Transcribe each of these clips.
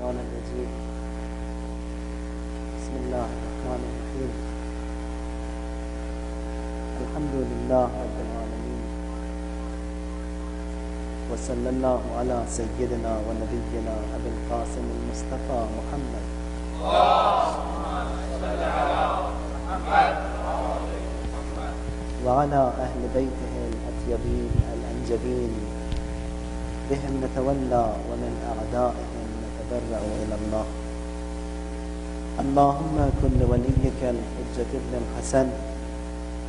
الشيطان الرجيم. بسم الله الرحمن الرحيم. الحمد لله رب العالمين، وصلى الله على سيدنا ونبينا أبي القاسم المصطفى محمد وعلى أهل بيته الأطيبين الأنجبين، بهم نتولى ومن أعدائهم نتبرأ إلى الله. اللهم كن لوليك الحجة ابن الحسن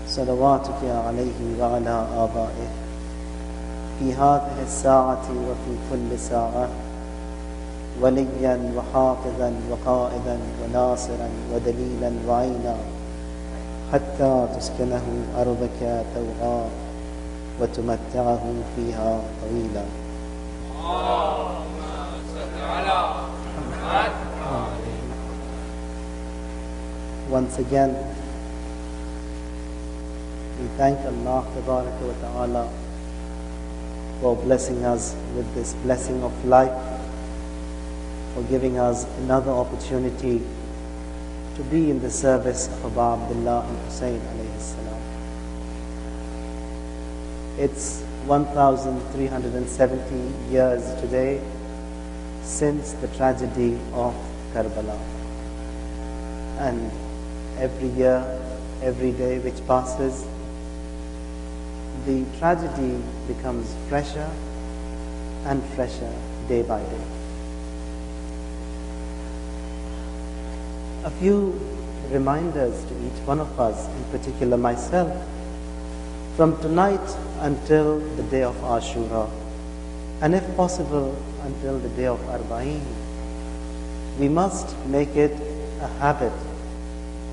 صلواتك عليه وعلى آبائه في هذه الساعة وفي كل ساعة وليا وحافظا وقائدا وناصرا ودليلا وعينا، حتى تسكنه أرضك طوعا وتمتعه فيها طويلا. اللهم صل على محمد. Once again, we thank Allah Tabaraka wa Ta'ala for blessing us with this blessing of life, for giving us another opportunity to be in the service of Abu Abdullah and Hussain alayhi salam. It's 1370 years today since the tragedy of Karbala, and every year, every day which passes, the tragedy becomes fresher and fresher day by day. A few reminders to each one of us, in particular myself, from tonight until the day of Ashura, and if possible until the day of Arba'een, we must make it a habit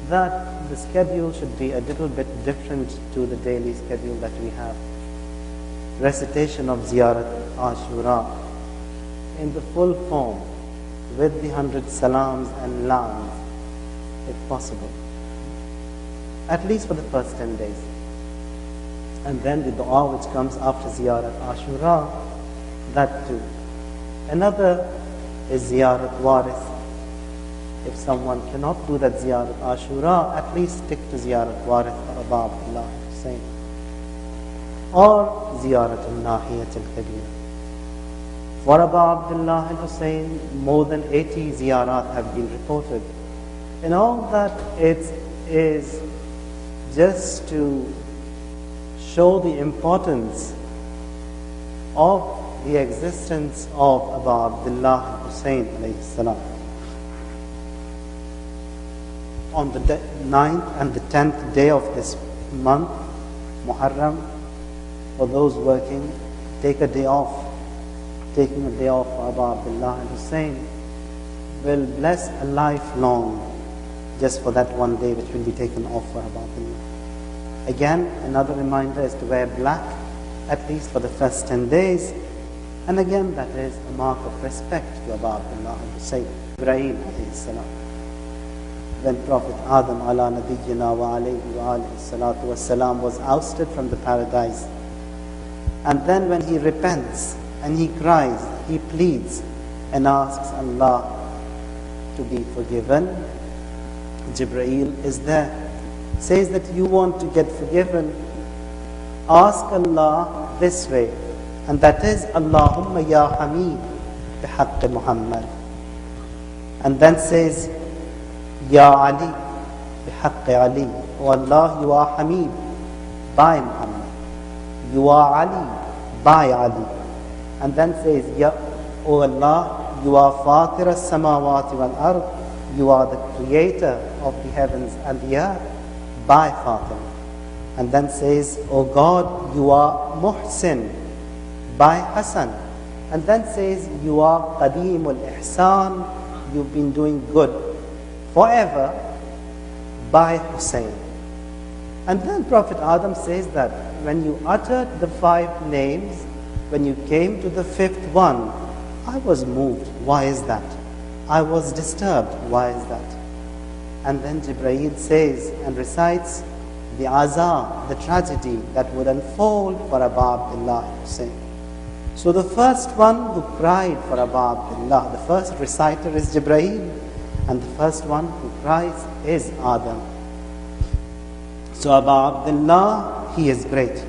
that the schedule should be a little bit different to the daily schedule that we have. Recitation of Ziyarat Ashura in the full form with the 100 salams and lams, if possible, at least for the first 10 days. And then the dua which comes after Ziyarat Ashura, that too. Another is Ziyarat Warith. If someone cannot do that Ziyarat Ashura, at least stick to Ziyarat Warith or Abu Abdullah Hussain, or Ziyarat al-Nahiyat al-Kabir. For Abu Abdullah Hussain, more than 80 ziyarat have been reported. And all that it is just to show the importance of the existence of Abu Abdullah Hussain alayhi salam. On the 9th and the 10th day of this month, Muharram, for those working, take a day off. Taking a day off for Abu Abdullah Hussain will bless a lifelong just for that one day which will be taken off for Abu Abdullah. Again, another reminder is to wear black, at least for the first 10 days. And again, that is a mark of respect to Abu Abdullah Hussain. Ibrahim alayhi salam. When Prophet Adam ala nabiyyina wa alayhi wa alayhi salatu wa salam was ousted from the paradise, and then when he repents and he cries, he pleads and asks Allah to be forgiven, Jibreel is there, says that you want to get forgiven, ask Allah this way, and that is Allahumma ya Hamid bihaqqi Muhammad, and then says Ya Ali bihaqqi Ali, oh Allah, you are Hamid by Muhammad, you are Ali by Ali, and then says Ya, oh Allah, you are Fatir as-samawati wal ard, you are the creator of the heavens and the earth by Fatir, and then says, oh God, you are Muhsin by Hassan, and then says you are Qadeemul Ihsan, you've been doing good forever by Hussain. And then Prophet Adam says that when you uttered the 5 names, when you came to the 5th one, I was moved. Why is that? I was disturbed. Why is that? And then Jibreel says and recites the azab, the tragedy that would unfold for Abu Abdullah Hussain. So the first one who cried for Abu Abdullah, the first reciter is Jibreel, and the first one who cries is Adam. So Abu Abdullah, he is great.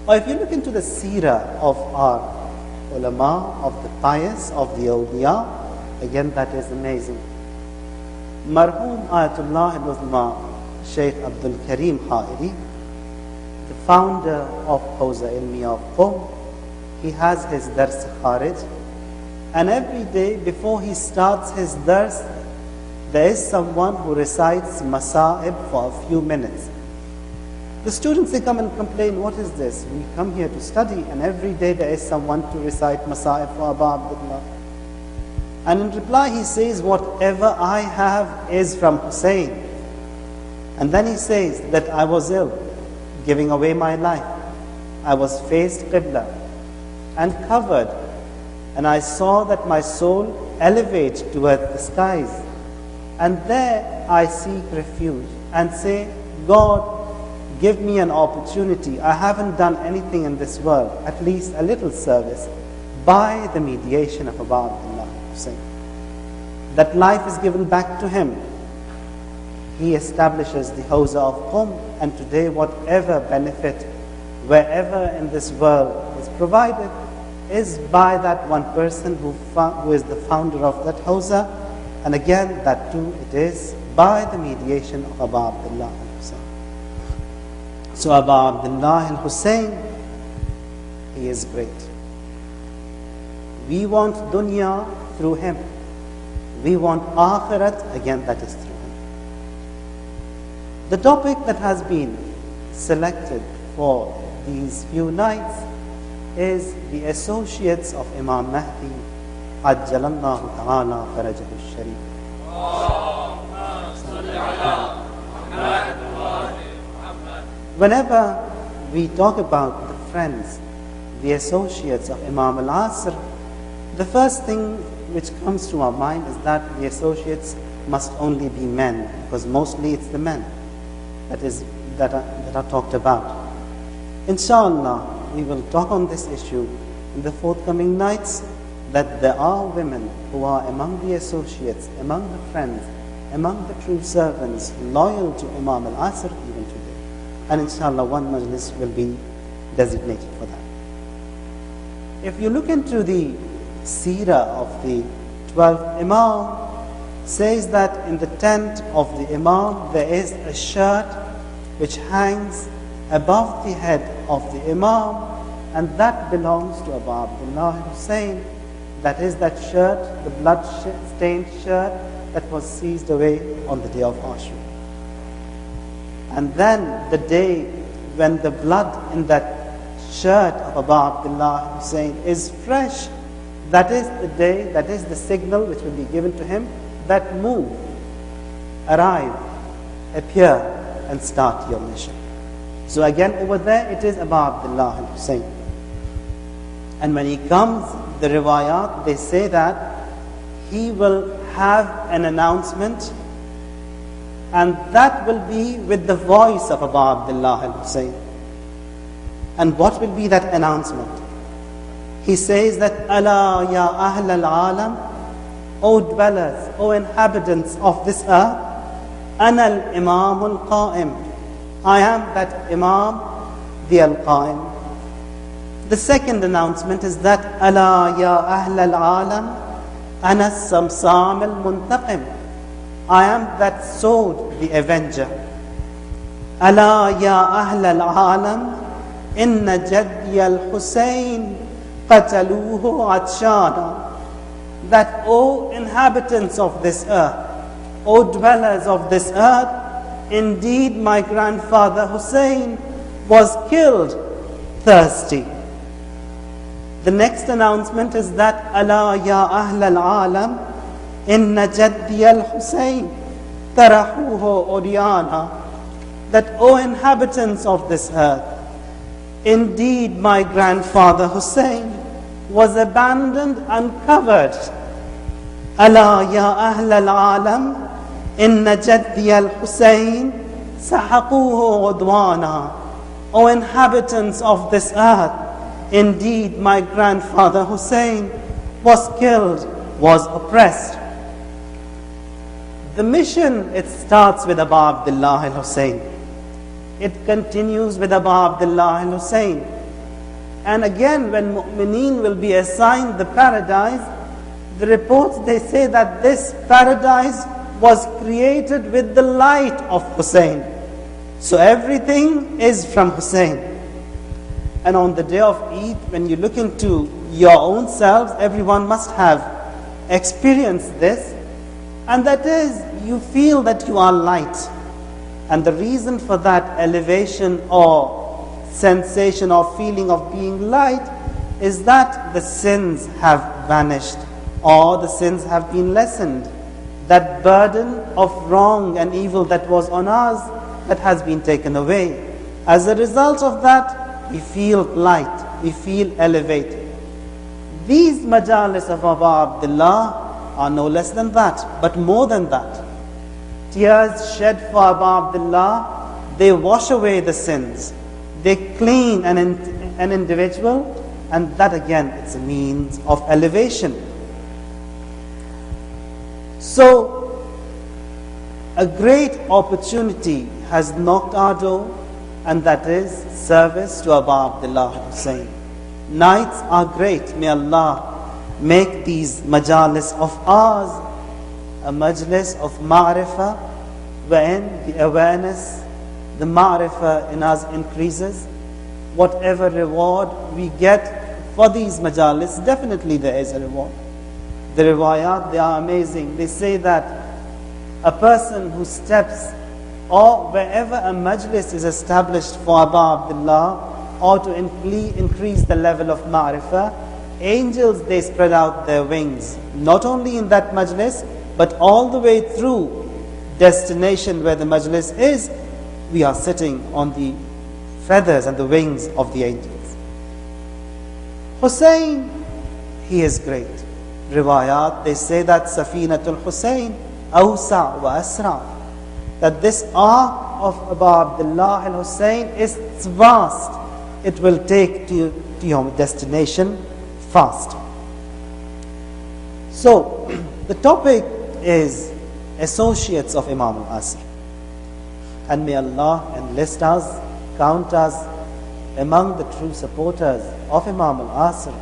Or if you look into the seerah of our ulama, of the pious, of the awliya, again that is amazing. Marhum Ayatullah al-Uzma Shaykh Abdul Karim Hayder, the founder of Hawza Ilmiya of Qom, he has his dars kharij, and every day before he starts his dars, there is someone who recites masa'ib for a few minutes. The students, they come and complain, what is this? We come here to study, and every day there is someone to recite masa'ib for Abu Abdullah. And in reply he says, whatever I have is from Hussain. And then he says that I was ill, giving away my life. I was faced Qibla and covered, and I saw that my soul elevates toward the skies. And there I seek refuge and say, God, give me an opportunity. I haven't done anything in this world, at least a little service, by the mediation of Abu Abdullah Hussain. That life is given back to him. He establishes the Hawza of Qom, and today whatever benefit, wherever in this world is provided, is by that one person who is the founder of that Hawza. And again, that too, it is by the mediation of Abu Abdullah al-Hussain. So Abu Abdullah al-Hussain, he is great. We want dunya through him. We want akhirat, again that is through him. The topic that has been selected for these few nights is the associates of Imam Mahdi, Ajjalallahu ta'ala farajahu sharif. Whenever we talk about the friends, the associates of Imam al-Asr, the first thing which comes to our mind is that the associates must only be men, because mostly it's the men that are talked about. Inshallah, we will talk on this issue in the forthcoming nights, that there are women who are among the associates, among the friends, among the true servants, loyal to Imam al-Asr even today. And inshallah, one majlis will be designated for that. If you look into the seerah of the 12th Imam, says that in the tent of the Imam there is a shirt which hangs above the head of the Imam, and that belongs to Abu Abdullah Hussain. That is that shirt, the blood-stained shirt that was seized away on the day of Ashura. And then the day when the blood in that shirt of Abu Abdullah Hussain is fresh, that is the day, that is the signal which will be given to him, that move, arrive, appear, and start your mission. So again, over there it is Abu Abdullah Hussain. And when he comes, the riwayat, they say that he will have an announcement, and that will be with the voice of Abu Abdullah Hussain. And what will be that announcement? He says that, Ala ya ahl al-alam, O dwellers, O inhabitants of this earth, Ana al-imam al-qa'im, I am that Imam, the al-qa'im. The second announcement is that, Ala ya ahl al-alam, Ana as-samsam al-muntaqim, I am that sword, the avenger. Ala ya ahl al-alam, Inna jaddi al-Hussain qataluhu atshana, that O inhabitants of this earth, O dwellers of this earth, indeed my grandfather Hussain was killed thirsty. The next announcement is that, Ala ya ahl al-alam, Inna jaddi al-Hussain tarahuhu uryana, that O inhabitants of this earth, indeed my grandfather Hussain was abandoned uncovered. Ala ya ahl al-alam, Inna jaddi al-Hussain sahaquhu udwana, O inhabitants of this earth, Indeed, my grandfather Hussain was killed, was oppressed. The mission, it starts with Abu Abdullah al-Hussain. It continues with Abu Abdullah al-Hussain. And again, when mu'mineen will be assigned the paradise, the reports, they say that this paradise was created with the light of Hussain. So everything is from Hussain. And on the day of Eid, when you look into your own selves, everyone must have experienced this. And that is, you feel that you are light. And the reason for that elevation or sensation or feeling of being light is that the sins have vanished or the sins have been lessened. That burden of wrong and evil that was on us, that has been taken away. As a result of that, we feel light, we feel elevated. These majalis of Abu Abdullah are no less than that, but more than that. Tears shed for Abu Abdullah, they wash away the sins. They clean an individual, and that again, it's a means of elevation. So, a great opportunity has knocked our door, and that is service to Abu Abdullah Hussain. Nights are great. May Allah make these majalis of ours a majlis of ma'rifah, wherein the awareness, the ma'rifah in us increases. Whatever reward we get for these majalis, definitely there is a reward. The riwayat, they are amazing. They say that a person who steps or wherever a majlis is established for Abu Abdullah, or to increase the level of ma'rifah, angels, they spread out their wings, not only in that majlis, but all the way through destination where the majlis is. We are sitting on the feathers and the wings of the angels. Hussain, he is great. Riwayat, they say that Safinatul Hussain awsa wa asra, that this ark of Abu Abdullah al-Hussain is vast. It will take to your destination fast. So, the topic is associates of Imam al-Asr. And may Allah enlist us, count us among the true supporters of Imam al-Asr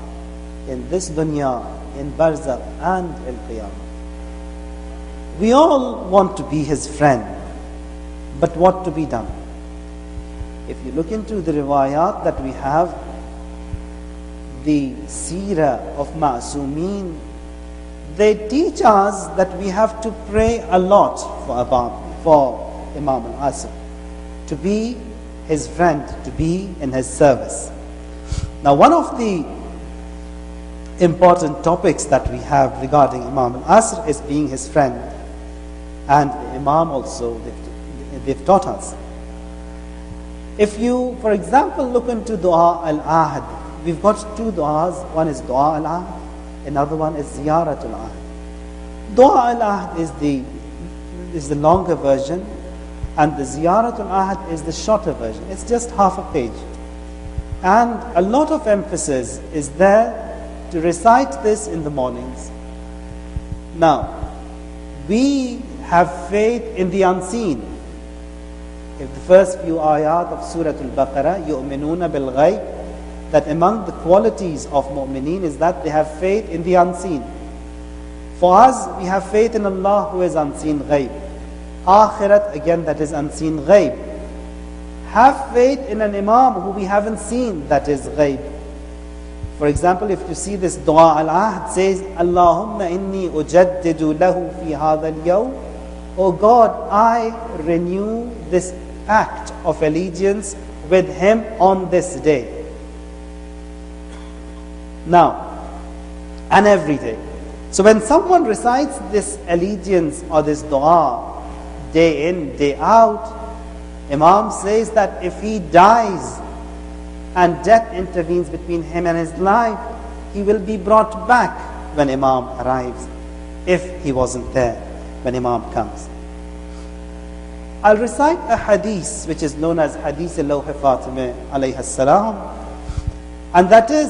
in this dunya, in Barzakh and in Qiyamah. We all want to be his friend, but what to be done? If you look into the riwayat that we have, the seerah of Ma'asumeen, they teach us that we have to pray a lot for Imam al-Asr, to be his friend, to be in his service. Now, one of the important topics that we have regarding Imam al-Asr is being his friend. And the Imam also, they've taught us. If you, for example, look into Dua al-Ahd, we've got two du'as. One is Dua al-Ahd, another one is Ziyaratul Ahd. Dua al-Ahd is the longer version, and the Ziyaratul Ahd is the shorter version. It's just half a page. And a lot of emphasis is there to recite this in the mornings. Now, we have faith in the unseen. If the first few ayat of Surah Al-Baqarah, yu'minuna bil ghayb, that among the qualities of mu'mineen is that they have faith in the unseen. For us, we have faith in Allah who is unseen ghayb. Akhirat, again, that is unseen ghayb. Have faith in an Imam who we haven't seen, that is ghayb. For example, if you see this Dua al-Ahd says, Allahumma inni ujaddidu lahu fi hadha al-yawm. Oh God, I renew this act of allegiance with him on this day. Now, and every day. So when someone recites this allegiance or this dua day in, day out, Imam says that if he dies and death intervenes between him and his life, he will be brought back when Imam arrives, if he wasn't there when Imam comes. I'll recite a hadith which is known as Hadith al-Lawh Fatimah alayha salam. And that is,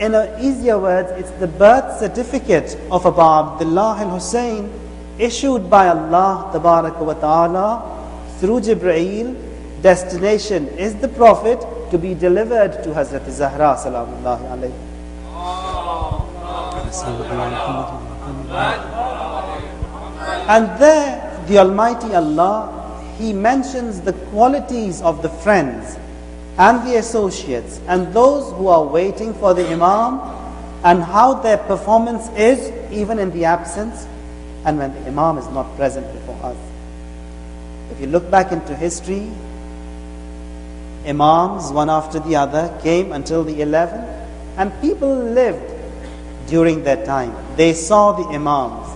in easier words, it's the birth certificate of Abu Abdullah al-Hussain, issued by Allah Tabaraka wa Ta'ala through Jibreel. Destination is the Prophet, to be delivered to Hazrat Zahra salamullahi alayhi. And there the Almighty Allah, He mentions the qualities of the friends and the associates and those who are waiting for the Imam, and how their performance is even in the absence and when the Imam is not present before us. If you look back into history, Imams one after the other came until the 11th, and people lived during that time. They saw the Imams.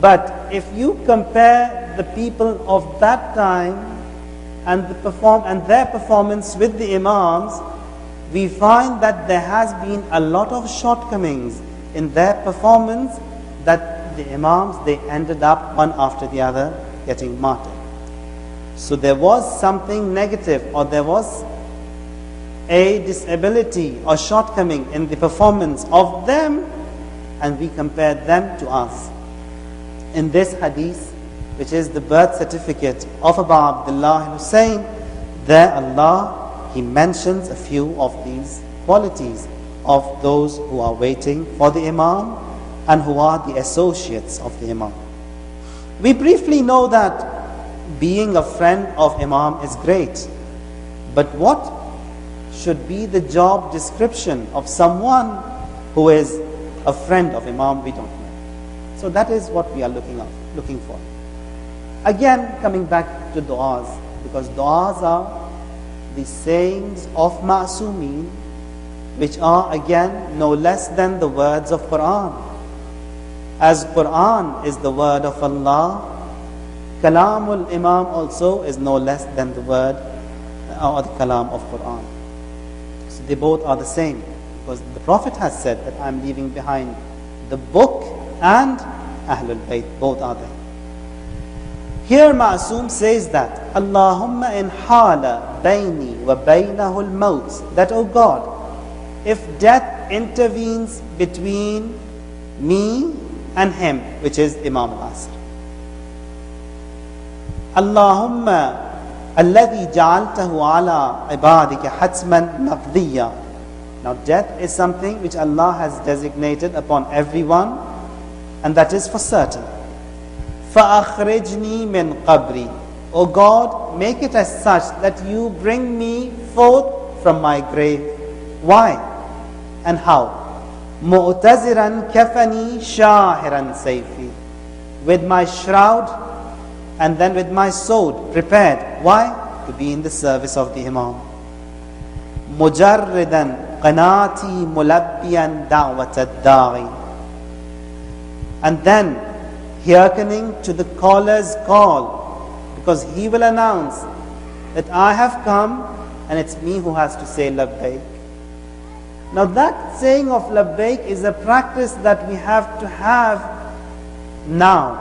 But if you compare the people of that time and their performance with the Imams, we find that there has been a lot of shortcomings in their performance, that the Imams, they ended up one after the other getting martyred. So there was something negative, or there was a disability or shortcoming in the performance of them, and we compared them to us. In this hadith, which is the birth certificate of Abu Abdullah al-Hussain, there Allah, He mentions a few of these qualities of those who are waiting for the Imam and who are the associates of the Imam. We briefly know that being a friend of Imam is great, but what should be the job description of someone who is a friend of Imam? We don't know. So that is what we are looking for. Again, coming back to du'as, because du'as are the sayings of Ma'sumin, which are again no less than the words of Quran. As Quran is the word of Allah, Kalamul Imam also is no less than the word or the Kalam of Quran. So they both are the same, because the Prophet has said that I am leaving behind the book and Ahlul Bayt, both are there. Here Ma'soom says that Allahumma in hala bayni wa baynahul maut, that, oh God, if death intervenes between me and him, which is Imam al-Asr. Allahumma alladhi ja'altahu ala ibadika hatman maqdiya. Now death is something which Allah has designated upon everyone, and that is for certain. فَأَخْرِجْنِي مِنْ قَبْرِي. O God, make it as such that you bring me forth from my grave. Why and how? مُؤْتَزِرًا كَفَنِي شَاهِرًا سَيْفِي. With my shroud and then with my sword prepared. Why? To be in the service of the Imam. مُجَرِّدًا قَنَاتِي مُلَبِّيًا دَعْوَةَ الدَّاعِي. And then hearkening to the caller's call, because he will announce that I have come and it's me who has to say labbaik. Now that saying of labbaik is a practice that we have to have now,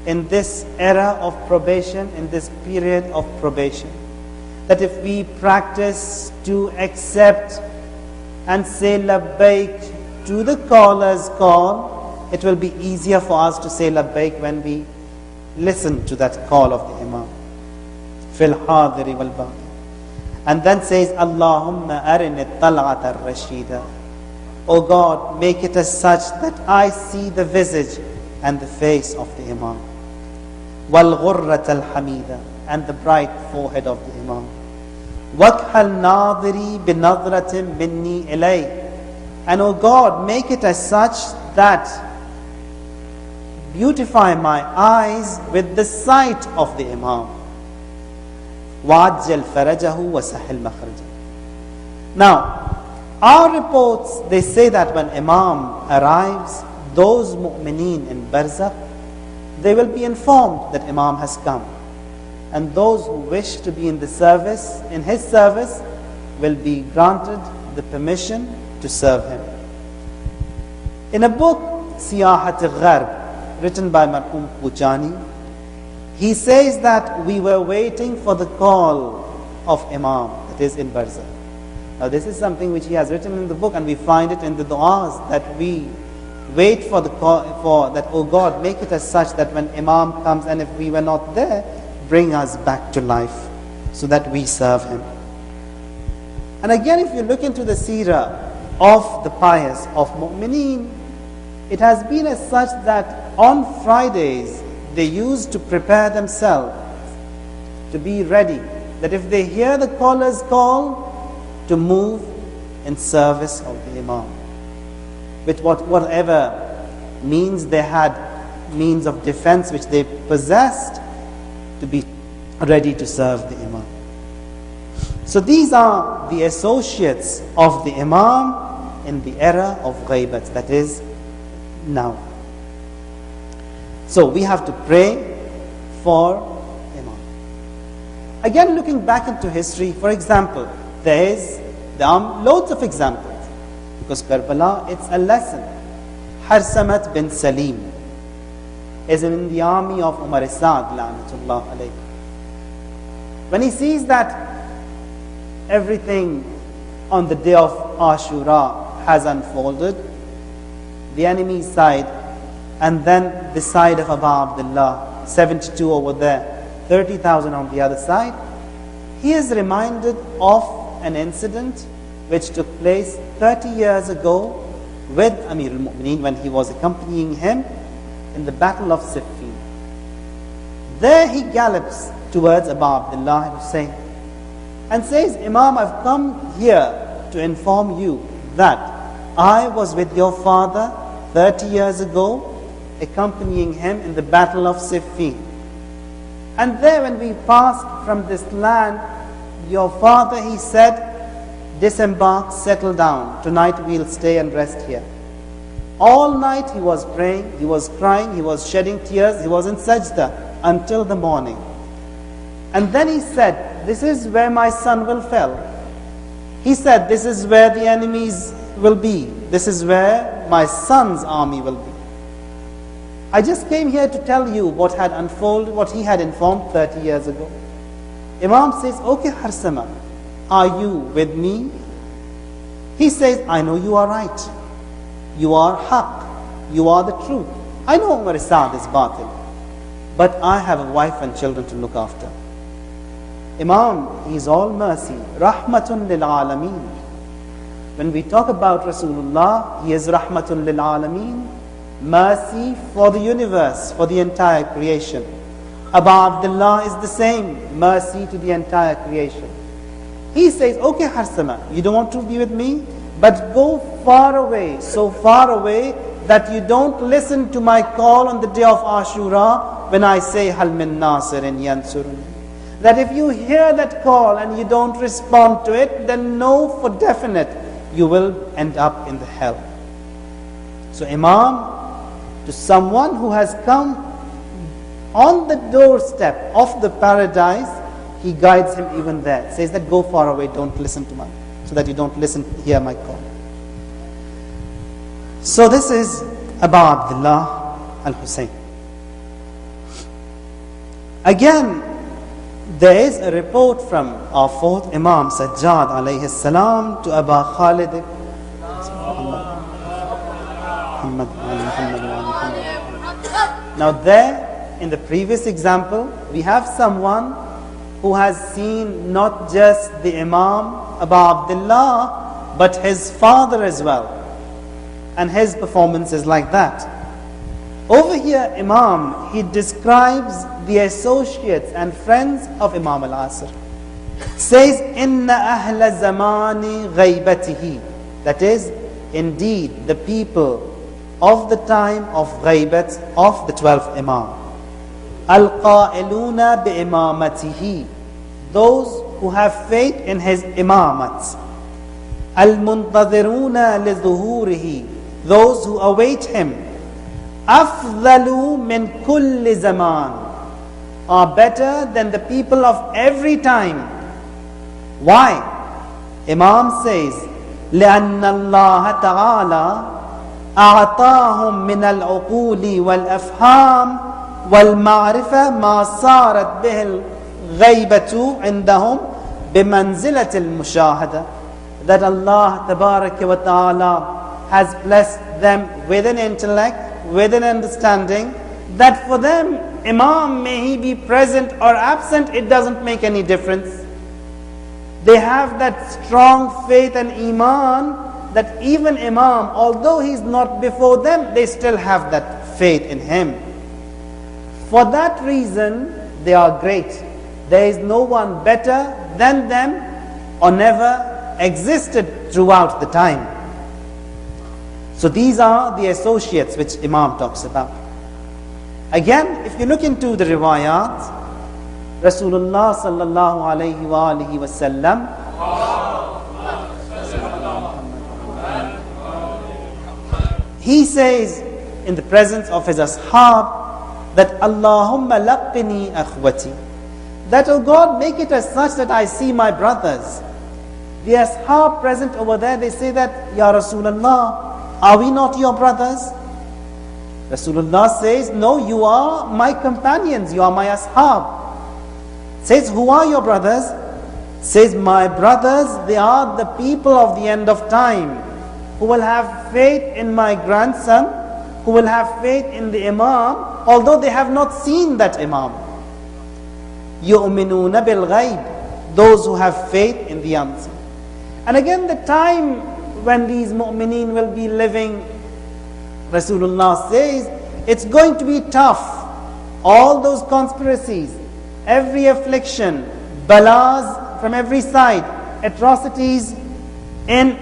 in this era of probation, in this period of probation. That if we practice to accept and say labbaik to the caller's call, it will be easier for us to say labbaik when we listen to that call of the Imam. Fil hadiri wal baqi. And then says, Allahumma arini tal'at al-rashida. O God, make it as such that I see the visage and the face of the Imam. Wal ghurrat al-hamida. And the bright forehead of the Imam. Wakhal nadiri binadratim minni ilay. And O God, make it as such that beautify my eyes with the sight of the Imam. وَعَجِّلْ فَرَجَهُ وَسَحِلْ مَخْرَجَهُ. Now, our reports, they say that when Imam arrives, those mu'mineen in Barzakh, they will be informed that Imam has come. And those who wish to be in the service, in his service, will be granted the permission to serve him. In a book, Siyahat al-Gharb, written by Marhum Pujani, he says that we were waiting for the call of Imam, that is in Barzakh. Now this is something which he has written in the book, and we find it in the du'as that we wait for that, oh God, make it as such that when Imam comes, and if we were not there, bring us back to life so that we serve him. And again, if you look into the seerah of the pious, of mu'mineen, it has been as such that on Fridays, they used to prepare themselves to be ready, that if they hear the caller's call, to move in service of the Imam. With whatever means they had, means of defense which they possessed, to be ready to serve the Imam. So these are the associates of the Imam in the era of ghaibat, that is now. So we have to pray for Imam. Again, looking back into history, for example, there are loads of examples, because Karbala, it's a lesson. Harsamat bin Salim is in the army of Umar Sa'd, la'natullah alayhi. When he sees that everything on the day of Ashura has unfolded, the enemy's side, and then the side of Abu Abdullah, 72 over there, 30,000 on the other side, he is reminded of an incident which took place 30 years ago with Amir al-Mu'mineen when he was accompanying him in the battle of Siffin. There he gallops towards Abu Abdullah and Hussain and says, Imam, I've come here to inform you that I was with your father 30 years ago, accompanying him in the battle of Siffin. And there when we passed from this land, your father, he said, disembark, settle down. Tonight we'll stay and rest here. All night he was praying, he was crying, he was shedding tears, he was in sajda until the morning. And then he said, this is where my son will fall. He said, this is where the enemies will be. This is where my son's army will be. I just came here to tell you what had unfolded, what he had informed 30 years ago. Imam says, okay, Harsama, are you with me? He says, I know you are right. You are haq. You are the truth. I know Umar Sa'd is batil, but I have a wife and children to look after. Imam, he is all mercy. Rahmatun lil alameen. When we talk about Rasulullah, he is Rahmatun lil alameen. Mercy for the universe, for the entire creation. Abu Abdullah is the same, mercy to the entire creation. He says, okay, Harsama, you don't want to be with me, but go far away, so far away that you don't listen to my call on the day of Ashura when I say, Hal min nasirin yansuruni. That if you hear that call and you don't respond to it, then know for definite you will end up in the hell. So Imam, to someone who has come on the doorstep of the paradise, he guides him even there. Says that go far away, don't listen to my, so that you don't hear my call. So this is Abu Abdullah al-Hussain. Again, there is a report from our fourth Imam, Sajjad alayhi salam, to Abu Khalid. Now there, in the previous example, we have someone who has seen not just the Imam, Abu Abdullah, but his father as well. And his performance is like that. Over here, Imam, he describes the associates and friends of Imam al-Asr. Says, Inna ahla zamani ghaibatihi. That is, indeed, the people of the time of ghaibat of the 12th Imam. Al-qa'iluna bi-imamatihi. Those who have faith in his imamat. Al-muntadhiruna li-dhuhurihi. Those who await him. Afdalu min kulli zaman. Are better than the people of every time. Why? Imam says, لأن الله تعالى أعطاهم من العقول والأفهام والمعرفة ما صارت به الغيبة عندهم بمنزلة المشاهدة. that Allah Tabaraka wa Ta'ala has blessed them with an intellect, with an understanding, that for them, Imam, may he be present or absent, it doesn't make any difference. They have that strong faith and Iman that even Imam, although he's not before them, they still have that faith in him. For that reason, they are great. There is no one better than them or never existed throughout the time. So these are the associates which Imam talks about. Again, if you look into the riwayat, Rasulullah sallallahu alayhi wa alihi wa sallam, he says in the presence of his ashab that Allahumma laqini akhwati, that, oh God, make it as such that I see my brothers. The ashab present over there, they say that, Ya Rasulullah, are we not your brothers? Rasulullah says, no, you are my companions, you are my ashab. Says, who are your brothers? Says, my brothers, they are the people of the end of time, who will have faith in my grandson, who will have faith in the Imam, although they have not seen that Imam. يُؤْمِنُونَ بِالْغَيْبِ, those who have faith in the unseen. And again, the time when these mu'mineen will be living, Rasulullah says, it's going to be tough. All those conspiracies, every affliction, balas from every side, atrocities in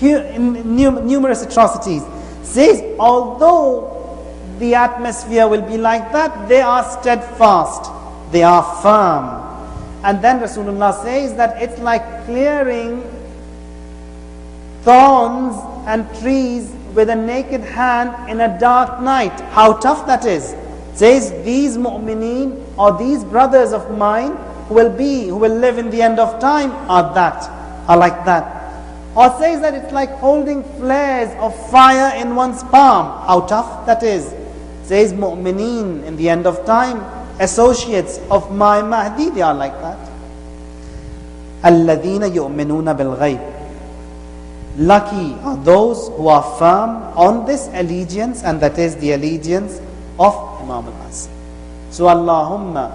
numerous atrocities. Says, although the atmosphere will be like that, they are steadfast, they are firm. And then Rasulullah says that it's like clearing thorns and trees with a naked hand in a dark night. How tough that is. Says, these mu'mineen or these brothers of mine who will live in the end of time are like that. Or says that it's like holding flares of fire in one's palm. How tough that is. Says, mu'mineen in the end of time, associates of my Mahdi, they are like that. الَّذِينَ يُؤْمِنُونَ بِالْغَيْبِ. Lucky are those who are firm on this allegiance, and that is the allegiance of Imam al-Asr. So Allahumma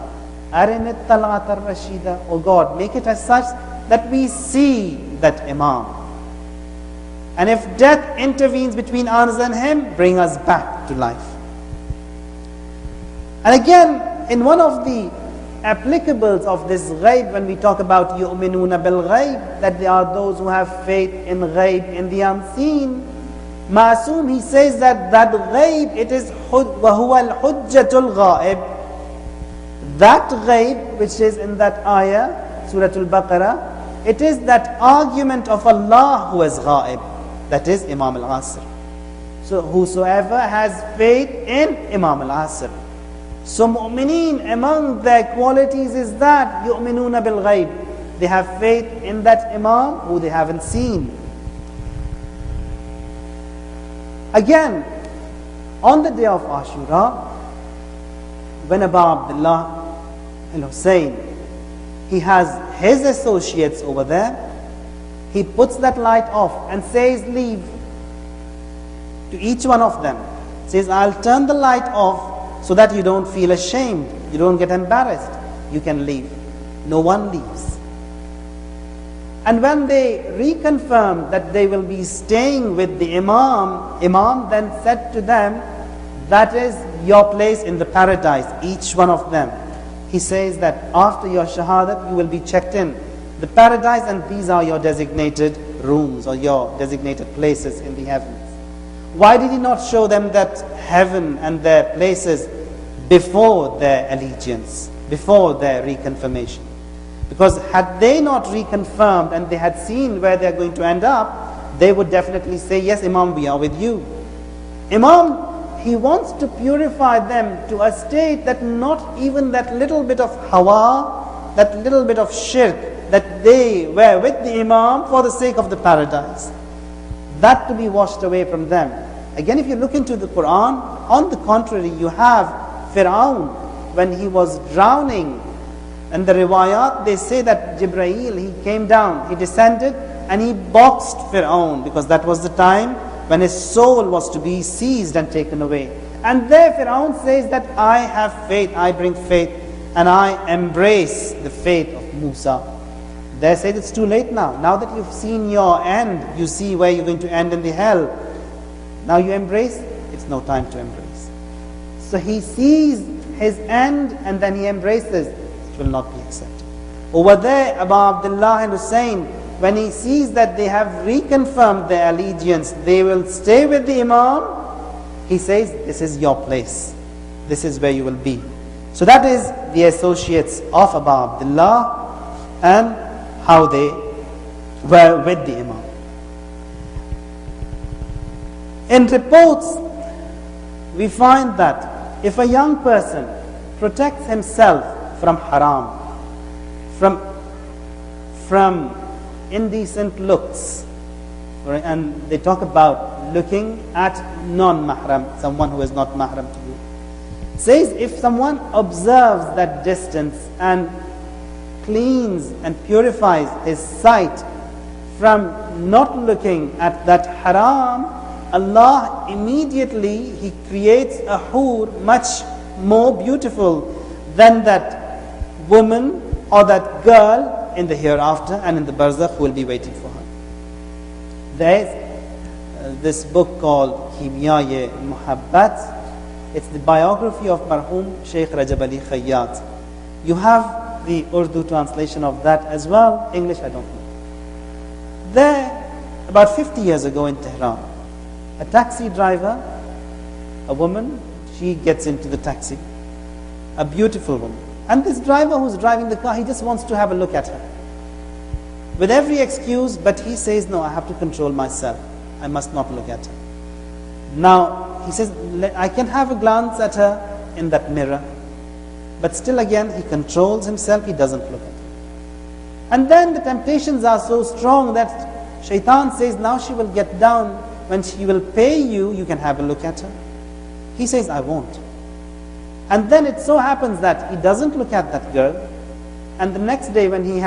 arinit talat al-rashida, O God, make it as such that we see that Imam. And if death intervenes between us and him, bring us back to life. And again, in one of the applicables of this ghaib, when we talk about yu'minuna bil ghaib, that there are those who have faith in ghaib, in the unseen. Masoom, he says that ghaib, it is وَهُوَ الْحُجَّةُ الْغَائِبِ. That ghaib, which is in that ayah, Surah Al-Baqarah, it is that argument of Allah who is ghaib. That is Imam al-Asr. So whosoever has faith in Imam al-Asr. So mu'mineen, among their qualities is that yu'minuna bil ghaib. They have faith in that Imam who they haven't seen. Again, on the day of Ashura, when Abu Abdullah al-Hussain, he has his associates over there, he puts that light off and says, leave. To each one of them, says, I'll turn the light off so that you don't feel ashamed, you don't get embarrassed, you can leave. No one leaves. And when they reconfirmed that they will be staying with the Imam, Imam then said to them, that is your place in the paradise, each one of them. He says that after your shahadat, you will be checked in the paradise, and these are your designated rooms or your designated places in the heavens. Why did he not show them that heaven and their places before their allegiance, before their reconfirmation? Because had they not reconfirmed and they had seen where they are going to end up, they would definitely say, yes, Imam, we are with you. Imam, he wants to purify them to a state that not even that little bit of hawa, that little bit of shirk, that they were with the Imam for the sake of the paradise, that to be washed away from them. Again, if you look into the Quran, on the contrary, you have Fir'aun, when he was drowning, and the riwayat, they say that Jibreel, he came down, he descended, and he boxed Fir'aun, because that was the time when his soul was to be seized and taken away. And there Fir'aun says that I have faith, I bring faith, and I embrace the faith of Musa. They said it's too late now. Now that you've seen your end, you see where you're going to end in the hell. Now you embrace, it's no time to embrace. So he sees his end and then he embraces. It will not be accepted. Over there, Abu Abdullah and Hussain, when he sees that they have reconfirmed their allegiance, they will stay with the Imam, he says, this is your place. This is where you will be. So that is the associates of Abu Abdullah and how they were with the Imam. In reports, we find that if a young person protects himself from haram, from indecent looks, and they talk about looking at non-mahram, someone who is not mahram to you, says if someone observes that distance and cleans and purifies his sight from not looking at that haram, Allah immediately, He creates a hur much more beautiful than that woman or that girl in the hereafter and in the barzakh who will be waiting for her. There is this book called Kimya-e Muhabbat. It's the biography of Marhum Sheikh Rajab Ali Khayyat. You have the Urdu translation of that as well. English, I don't know. There, about 50 years ago in Tehran, a taxi driver, a woman, she gets into the taxi, a beautiful woman. And this driver who's driving the car, he just wants to have a look at her. With every excuse, but he says, no, I have to control myself. I must not look at her. Now, he says, I can have a glance at her in that mirror. But still again, he controls himself, he doesn't look at her. And then the temptations are so strong that Shaitan says, now she will get down. When she will pay you, you can have a look at her. He says, I won't. And then it so happens that he doesn't look at that girl. And the next day when he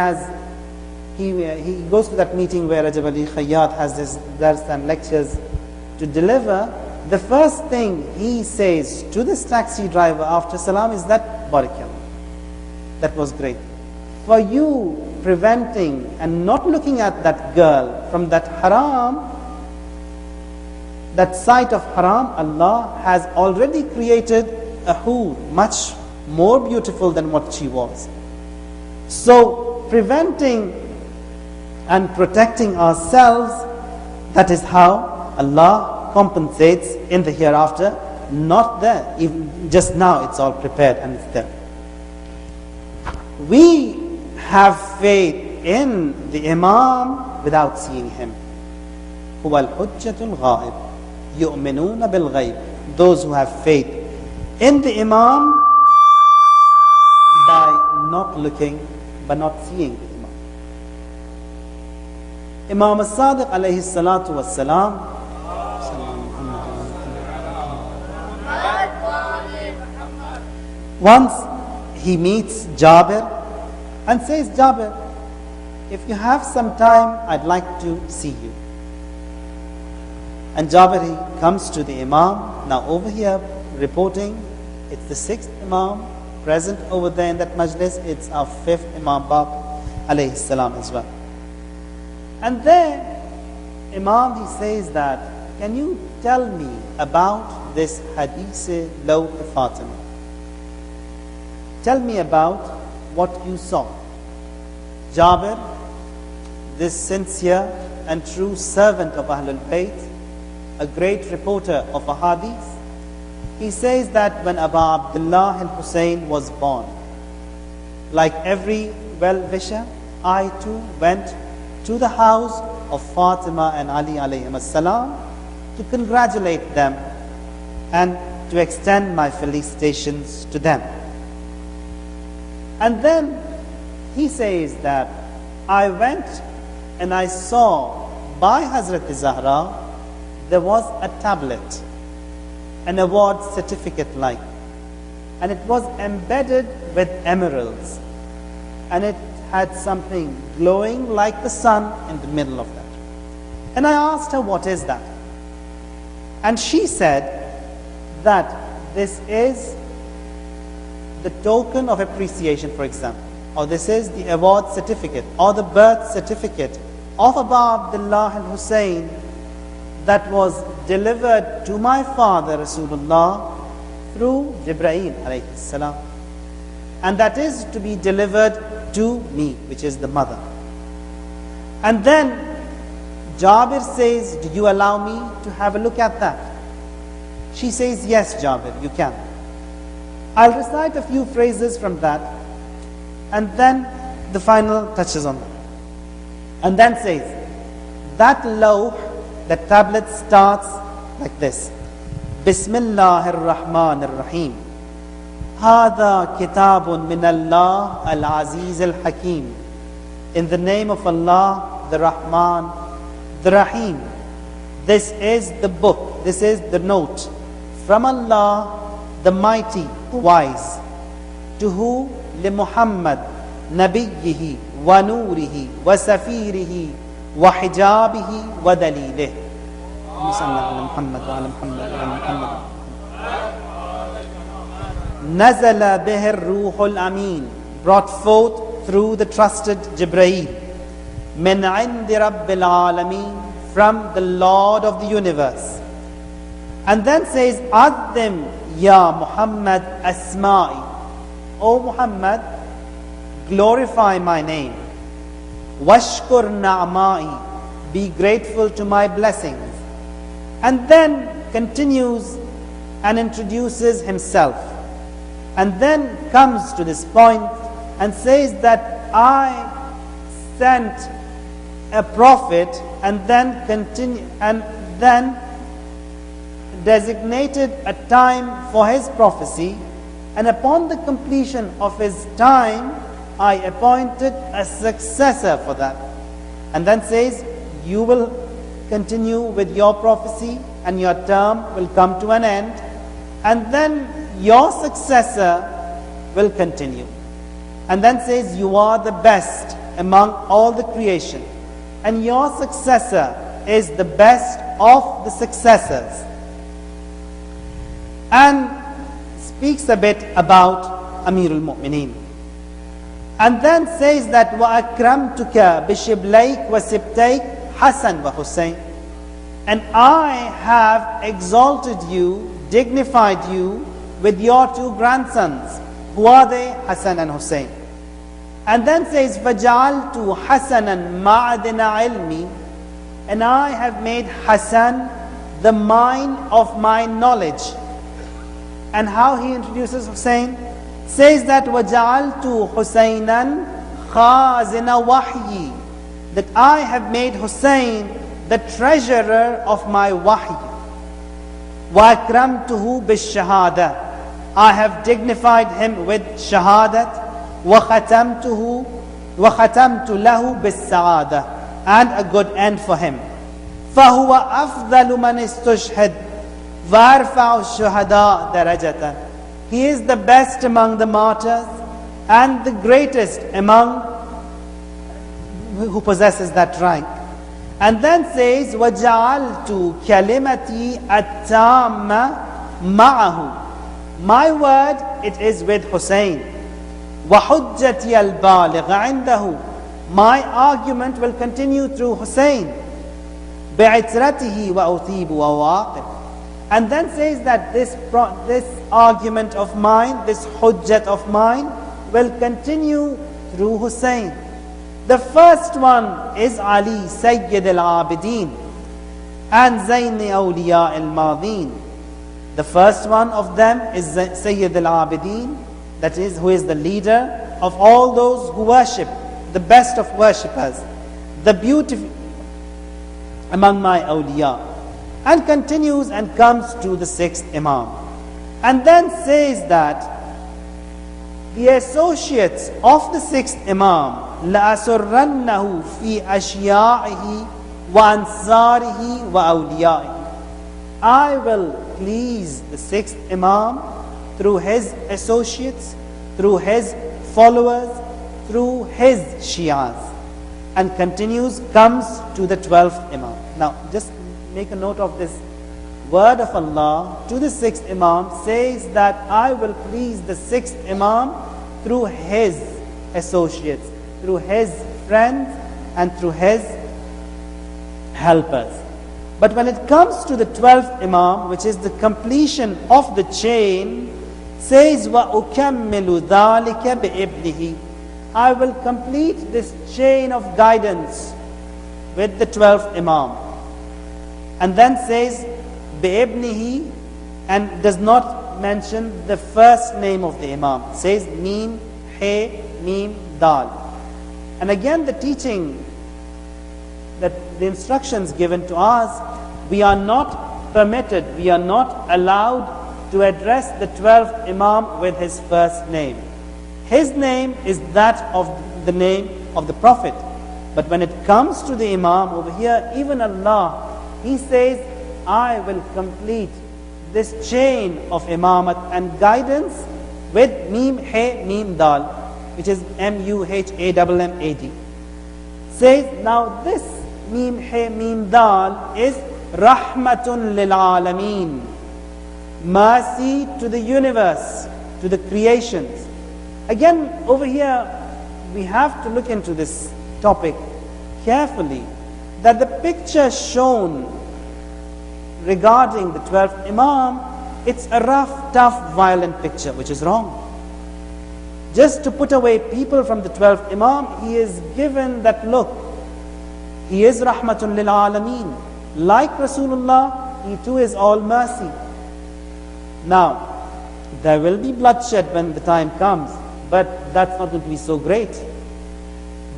goes to that meeting where Rajab Ali Khayyat has this dars and lectures to deliver, the first thing he says to this taxi driver after salam is that, Barakallah, that was great. For you preventing and not looking at that girl from that haram, that sight of haram, Allah has already created a hur much more beautiful than what she was. So preventing and protecting ourselves, that is how Allah compensates in the hereafter. Not there, even just now it's all prepared and it's there. We have faith in the Imam without seeing him. هو الحجة الغائب يؤمنون بالغيب. Those who have faith in the Imam by not looking, but not seeing the Imam. Imam as-Sadiq alayhi salatu was-salam, once he meets Jabir and says, Jabir, if you have some time, I'd like to see you. And Jabir, he comes to the Imam. Now over here, reporting, it's the 6th Imam present over there in that majlis. It's our 5th Imam Baqir alayhi salam as well. And there, Imam, he says that, can you tell me about this hadith Law Fatima? Tell me about what you saw. Jabir, this sincere and true servant of Ahlul Bayt, a great reporter of a hadith, he says that when Abu Abdullah and Hussain was born, like every well-wisher, I too went to the house of Fatima and Ali alayhim as-salam to congratulate them and to extend my felicitations to them. And then he says that I went and I saw by Hazrat Zahra there was a tablet, an award certificate like, and it was embedded with emeralds. and it had something glowing like the sun in the middle of that. And I asked her, what is that? And she said that this is the token of appreciation, for example, or this is the award certificate or the birth certificate of Abu Abdullah al-Hussain that was delivered to my father Rasulullah through Jibreel alayhi salam. And that is to be delivered to me, which is the mother. And then Jabir says, do you allow me to have a look at that? She says, yes, Jabir, you can. I'll recite a few phrases from that, and then the final touches on that. And then says, that lawh, the tablet starts like this. Bismillahir Rahmanir Rahim. Hada kitabun min Allah al-Aziz al-Hakim. In the name of Allah, the Rahman, the Rahim. This is the book, this is the note from Allah, the Mighty, the Wise. To who? لمحمد نبيه ونوره وسفيره وحجابه ودليله. محمد وعلى محمد وعلى محمد. نزل به الروح الأمين, brought forth through the trusted Jibreel. من عند رب العالمين, from the Lord of the universe. And then says, Addim ya Muhammad asma'i. O Muhammad, glorify my name. Washkur na'ma'i, be grateful to my blessings. And then continues and introduces himself. And then comes to this point and says that I sent a prophet, and then continue, and then designated a time for his prophecy, and upon the completion of his time I appointed a successor for that. And then says, you will continue with your prophecy and your term will come to an end, and then your successor will continue. And then says, you are the best among all the creation, and your successor is the best of the successors. And speaks a bit about Amirul Mu'mineen. And then says that وَأَكْرَمْتُكَ بِشِبْلَيْكَ وَسِبْتَيْكَ Hassan wa Hussain. And I have exalted you, dignified you with your two grandsons. Who are they? Hassan and Hussain. And then says, فَجَعَلْتُ حَسَنًا مَعَدِنَ عِلْمِي. And I have made Hassan the mine of my knowledge. And how he introduces Hussain? Says that وَجَعَلْتُ حُسَيْنًا خَازِنَ وَحْيِي. That I have made Hussain the treasurer of my wahy. وَأَكْرَمْتُهُ بِالشَّهَادَةِ. I have dignified him with shahadat. وَخَتَمْتُ لَهُ بِالسَّعَادَةِ. And a good end for him. فَهُوَ أَفْضَلُ مَنِ اسْتُشْهِدَ وَأَرْفَعُ الشُّهَدَاءِ دَرَجَةً. He is the best among the martyrs and the greatest among who possesses that rank. And then says, وَجَعَلْتُ كَلِمَتِي التَّامَّ مَعَهُ. My word, it is with Hussain. وَحُجَّتِيَ الْبَالِغَ عِنْدَهُ. My argument will continue through Hussain. بِعِتْرَتِهِ وَأُثِيبُ وَوَاقِبُ. And then says that this argument of mine, this hujjat of mine, will continue through Hussain. The first one is Ali, Sayyid al-Abidin, and Zayn awliya al-Madin. The first one of them is Sayyid al-Abidin, that is, who is the leader of all those who worship, the best of worshippers, the beautiful among my awliya. And continues and comes to the sixth Imam. And then says that the associates of the sixth Imam, لَأَسُرَّنَّهُ فِي أَشْيَاعِهِ وَأَنصَارِهِ وَأَوْلِيَائِهِ. I will please the sixth Imam through his associates, through his followers, through his Shiraz, and continues, comes to the 12th Imam. Now, just make a note of this word of Allah to the 6th Imam says that I will please the 6th Imam through his associates, through his friends, and through his helpers. But when it comes to the 12th Imam, which is the completion of the chain, says وَأُكَمِّلُ ذَلِكَ بِإِبْنِهِ, I will complete this chain of guidance with the 12th Imam. And then says بِإِبْنِهِ, and does not mention the first name of the Imam. Says Mim, He, Mim, Dal. And again the teaching, that the instructions given to us, we are not permitted, we are not allowed to address the 12th Imam with his first name. His name is that of the name of the Prophet. But when it comes to the Imam over here, even Allah, He says, I will complete this chain of Imamat and guidance with Mim, He, Mim, Dal, which is Muhammad. Says, now this Mim, He, Mim, Dal is Rahmatun lil Alameen, mercy to the universe, to the creations. Again, over here, we have to look into this topic carefully, that the picture shown regarding the 12th Imam, it's a rough, tough, violent picture, which is wrong. Just to put away people from the 12th Imam, he is given that look. He is Rahmatun lil Alameen. Like Rasulullah, he too is all mercy. Now, there will be bloodshed when the time comes, but that's not going to be so great.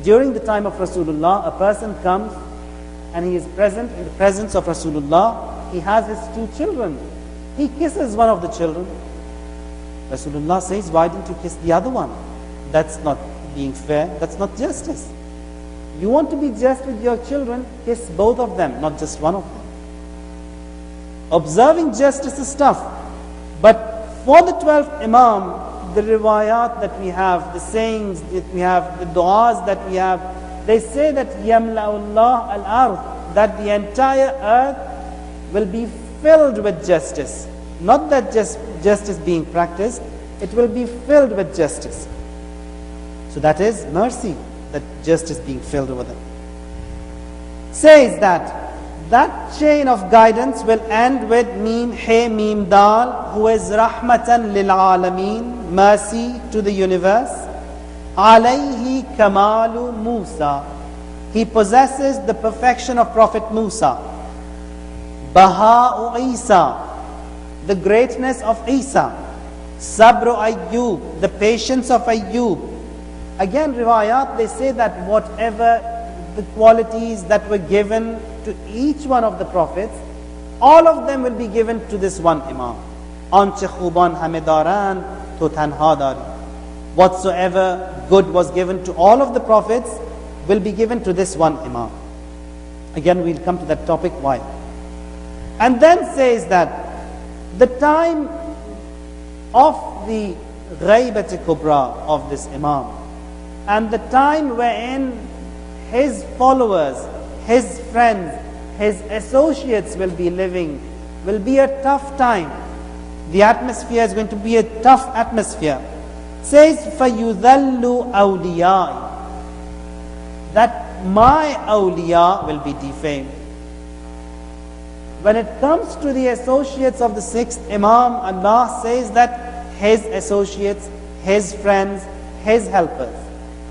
During the time of Rasulullah, a person comes and he is present in the presence of Rasulullah. He has his 2 children. He kisses one of the children. Rasulullah says, why didn't you kiss the other one? That's not being fair. That's not justice. You want to be just with your children, kiss both of them, not just one of them. Observing justice is tough. But for the 12th Imam, the riwayat that we have, the sayings that we have, the du'as that we have, they say that Yamla'ullah al-ard, that the entire earth will be filled with justice. Not that just justice being practiced, it will be filled with justice. So that is mercy, that justice being filled over them. Says that chain of guidance will end with Mim, He, Mim, Dal, who is Rahmatan lil Alameen, mercy to the universe. Alayhi Kamalu Musa, he possesses the perfection of Prophet Musa. Baha'u Isa, the greatness of Isa. Sabru Ayyub, the patience of Ayyub. Again, riwayat, they say that whatever the qualities that were given to each one of the prophets, all of them will be given to this one Imam. Anche khuban hame daran to tanha dari. Whatsoever good was given to all of the prophets will be given to this one Imam. Again, we'll come to that topic, why. And then says that the time of the ghaibat kubra of this Imam, and the time wherein his followers, his friends, his associates will be living, will be a tough time. The atmosphere is going to be a tough atmosphere. Says, فَيُذَلُّ أَوْلِيَاءِ, that my awliya will be defamed. When it comes to the associates of the 6th Imam, Allah says that his associates, his friends, his helpers.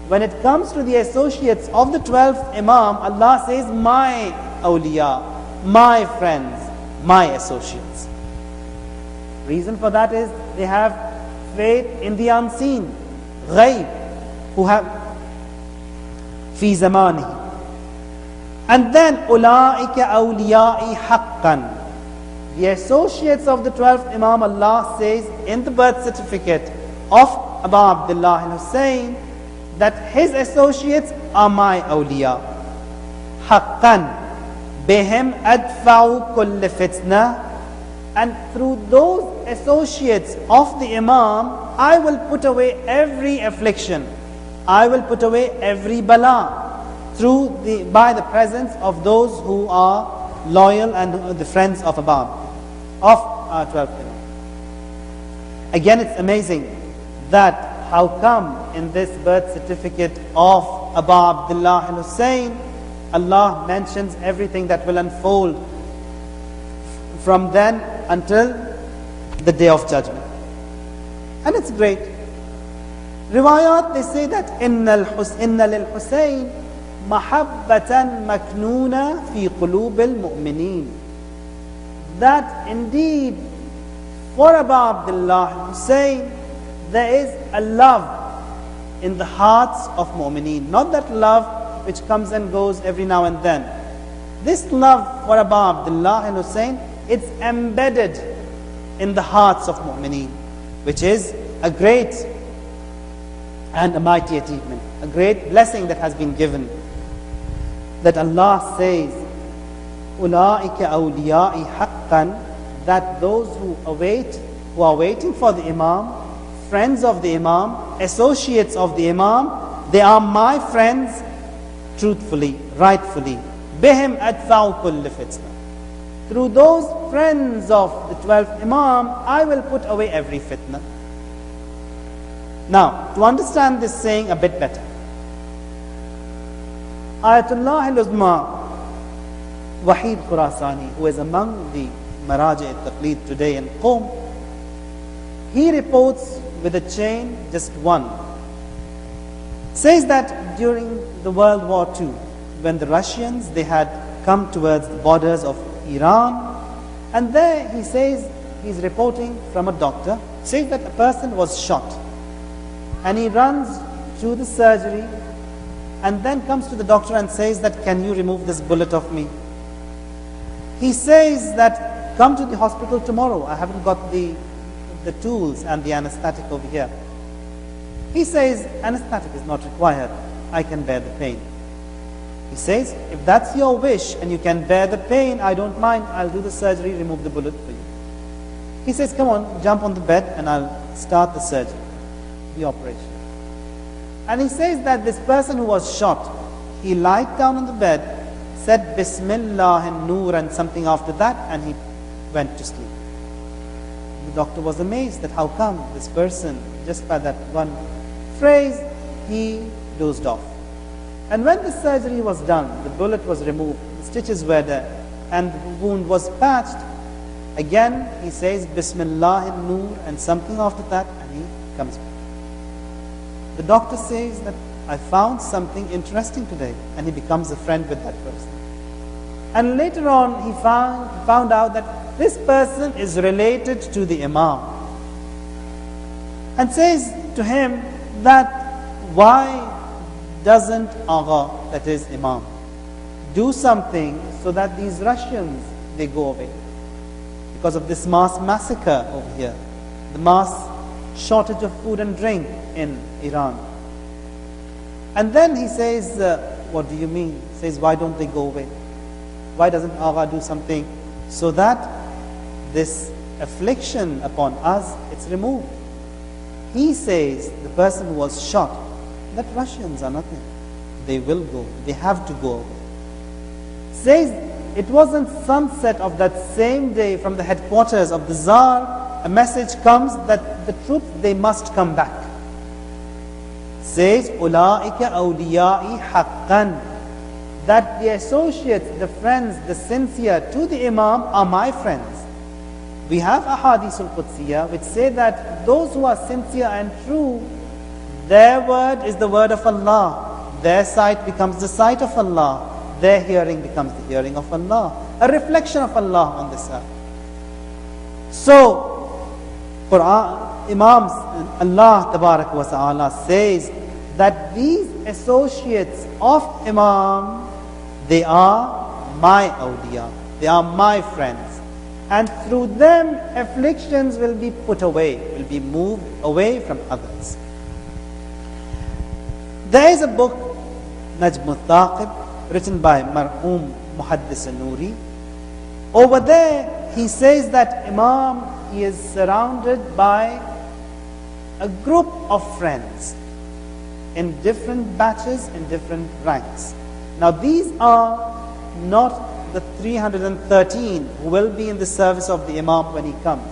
When it comes to the associates of the 12th Imam, Allah says, my awliya, my friends, my associates. Reason for that is they have faith in the unseen, ghaib, who have fi zamani. And then ulaika awliya'i haqqan, the associates of the 12th Imam, Allah says in the birth certificate of Abu Abdullah and Hussain, that his associates are my awliya. Haqqan bihim adfa'u kull fitna, and through those associates of the Imam, I will put away every affliction, I will put away every bala by the presence of those who are loyal and the friends of Abab, of our 12th Imam. Again, it's amazing that how come in this birth certificate of Abu Abdullah al-Hussain, Allah mentions everything that will unfold from then until the Day of Judgment. And it's great. Riwayat, they say that inna lil-Hussain mahabbatan maknuna fi qulub al-mu'mineen. That indeed, for Abu Abdullah al-Hussain, there is a love in the hearts of mu'mineen. Not that love which comes and goes every now and then. This love for Abu Abdullah al-Hussain, it's embedded in the hearts of mu'mineen, which is a great and a mighty achievement, a great blessing that has been given. That Allah says, أُولَٰئِكَ أَوْلِيَاءِ حَقًّا, that those who are waiting for the Imam, friends of the Imam, associates of the Imam, they are my friends truthfully, rightfully. بِهِمْ أَدْفَعُ كُلِّ فِتْنَةٍ. Through those friends of the 12th Imam, I will put away every fitna. Now, to understand this saying a bit better, Ayatullah al-Uzma Wahid Khurasani, who is among the Maraji al-Taqleed today in Qom, he reports with a chain just one. Says that during the World War II, when the Russians, they had come towards the borders of Iran, and there he says, he's reporting from a doctor, says that a person was shot, and he runs to the surgery and then comes to the doctor and says that, can you remove this bullet of me? He says that, come to the hospital tomorrow, I haven't got the tools and the anesthetic over here. He says, anesthetic is not required, I can bear the pain. He says, if that's your wish and you can bear the pain, I don't mind, I'll do the surgery, remove the bullet for you. He says, come on, jump on the bed and I'll start the surgery, the operation. And he says that this person who was shot, he lied down on the bed, said Bismillah and Noor and something after that, and he went to sleep. The doctor was amazed that how come this person, just by that one phrase, he dozed off. And when the surgery was done, the bullet was removed, the stitches were there, and the wound was patched, again he says Bismillah and Noor and something after that, and he comes back. The doctor says that I found something interesting today, and he becomes a friend with that person. And later on he found out that this person is related to the Imam, and says to him that why doesn't Agha, that is Imam, do something so that these Russians, they go away? Because of this mass massacre over here, the mass shortage of food and drink in Iran. And then he says, what do you mean? He says, why don't they go away? Why doesn't Agha do something so that this affliction upon us, it's removed? He says, the person who was shot, that Russians are nothing. They will go. They have to go away. Says, it wasn't sunset of that same day from the headquarters of the Tsar, a message comes that the troops, they must come back. Says, أُولَٰئِكَ أَوْلِيَاءِ حَقًّا, that the associates, the friends, the sincere to the Imam are my friends. We have ahadith al-Qudsiyah which say that those who are sincere and true, their word is the word of Allah, their sight becomes the sight of Allah, their hearing becomes the hearing of Allah, a reflection of Allah on this earth. So, Quran, Imams, Allah Tabarak wa Ta'ala says that these associates of Imam, they are my awliya, they are my friends. And through them, afflictions will be put away, will be moved away from others. There is a book, Najm al-Thaqib, written by Marhum Muhaddis al-Nuri. Over there, he says that Imam, he is surrounded by a group of friends. in different batches, in different ranks. Now these are not the 313 who will be in the service of the Imam when he comes.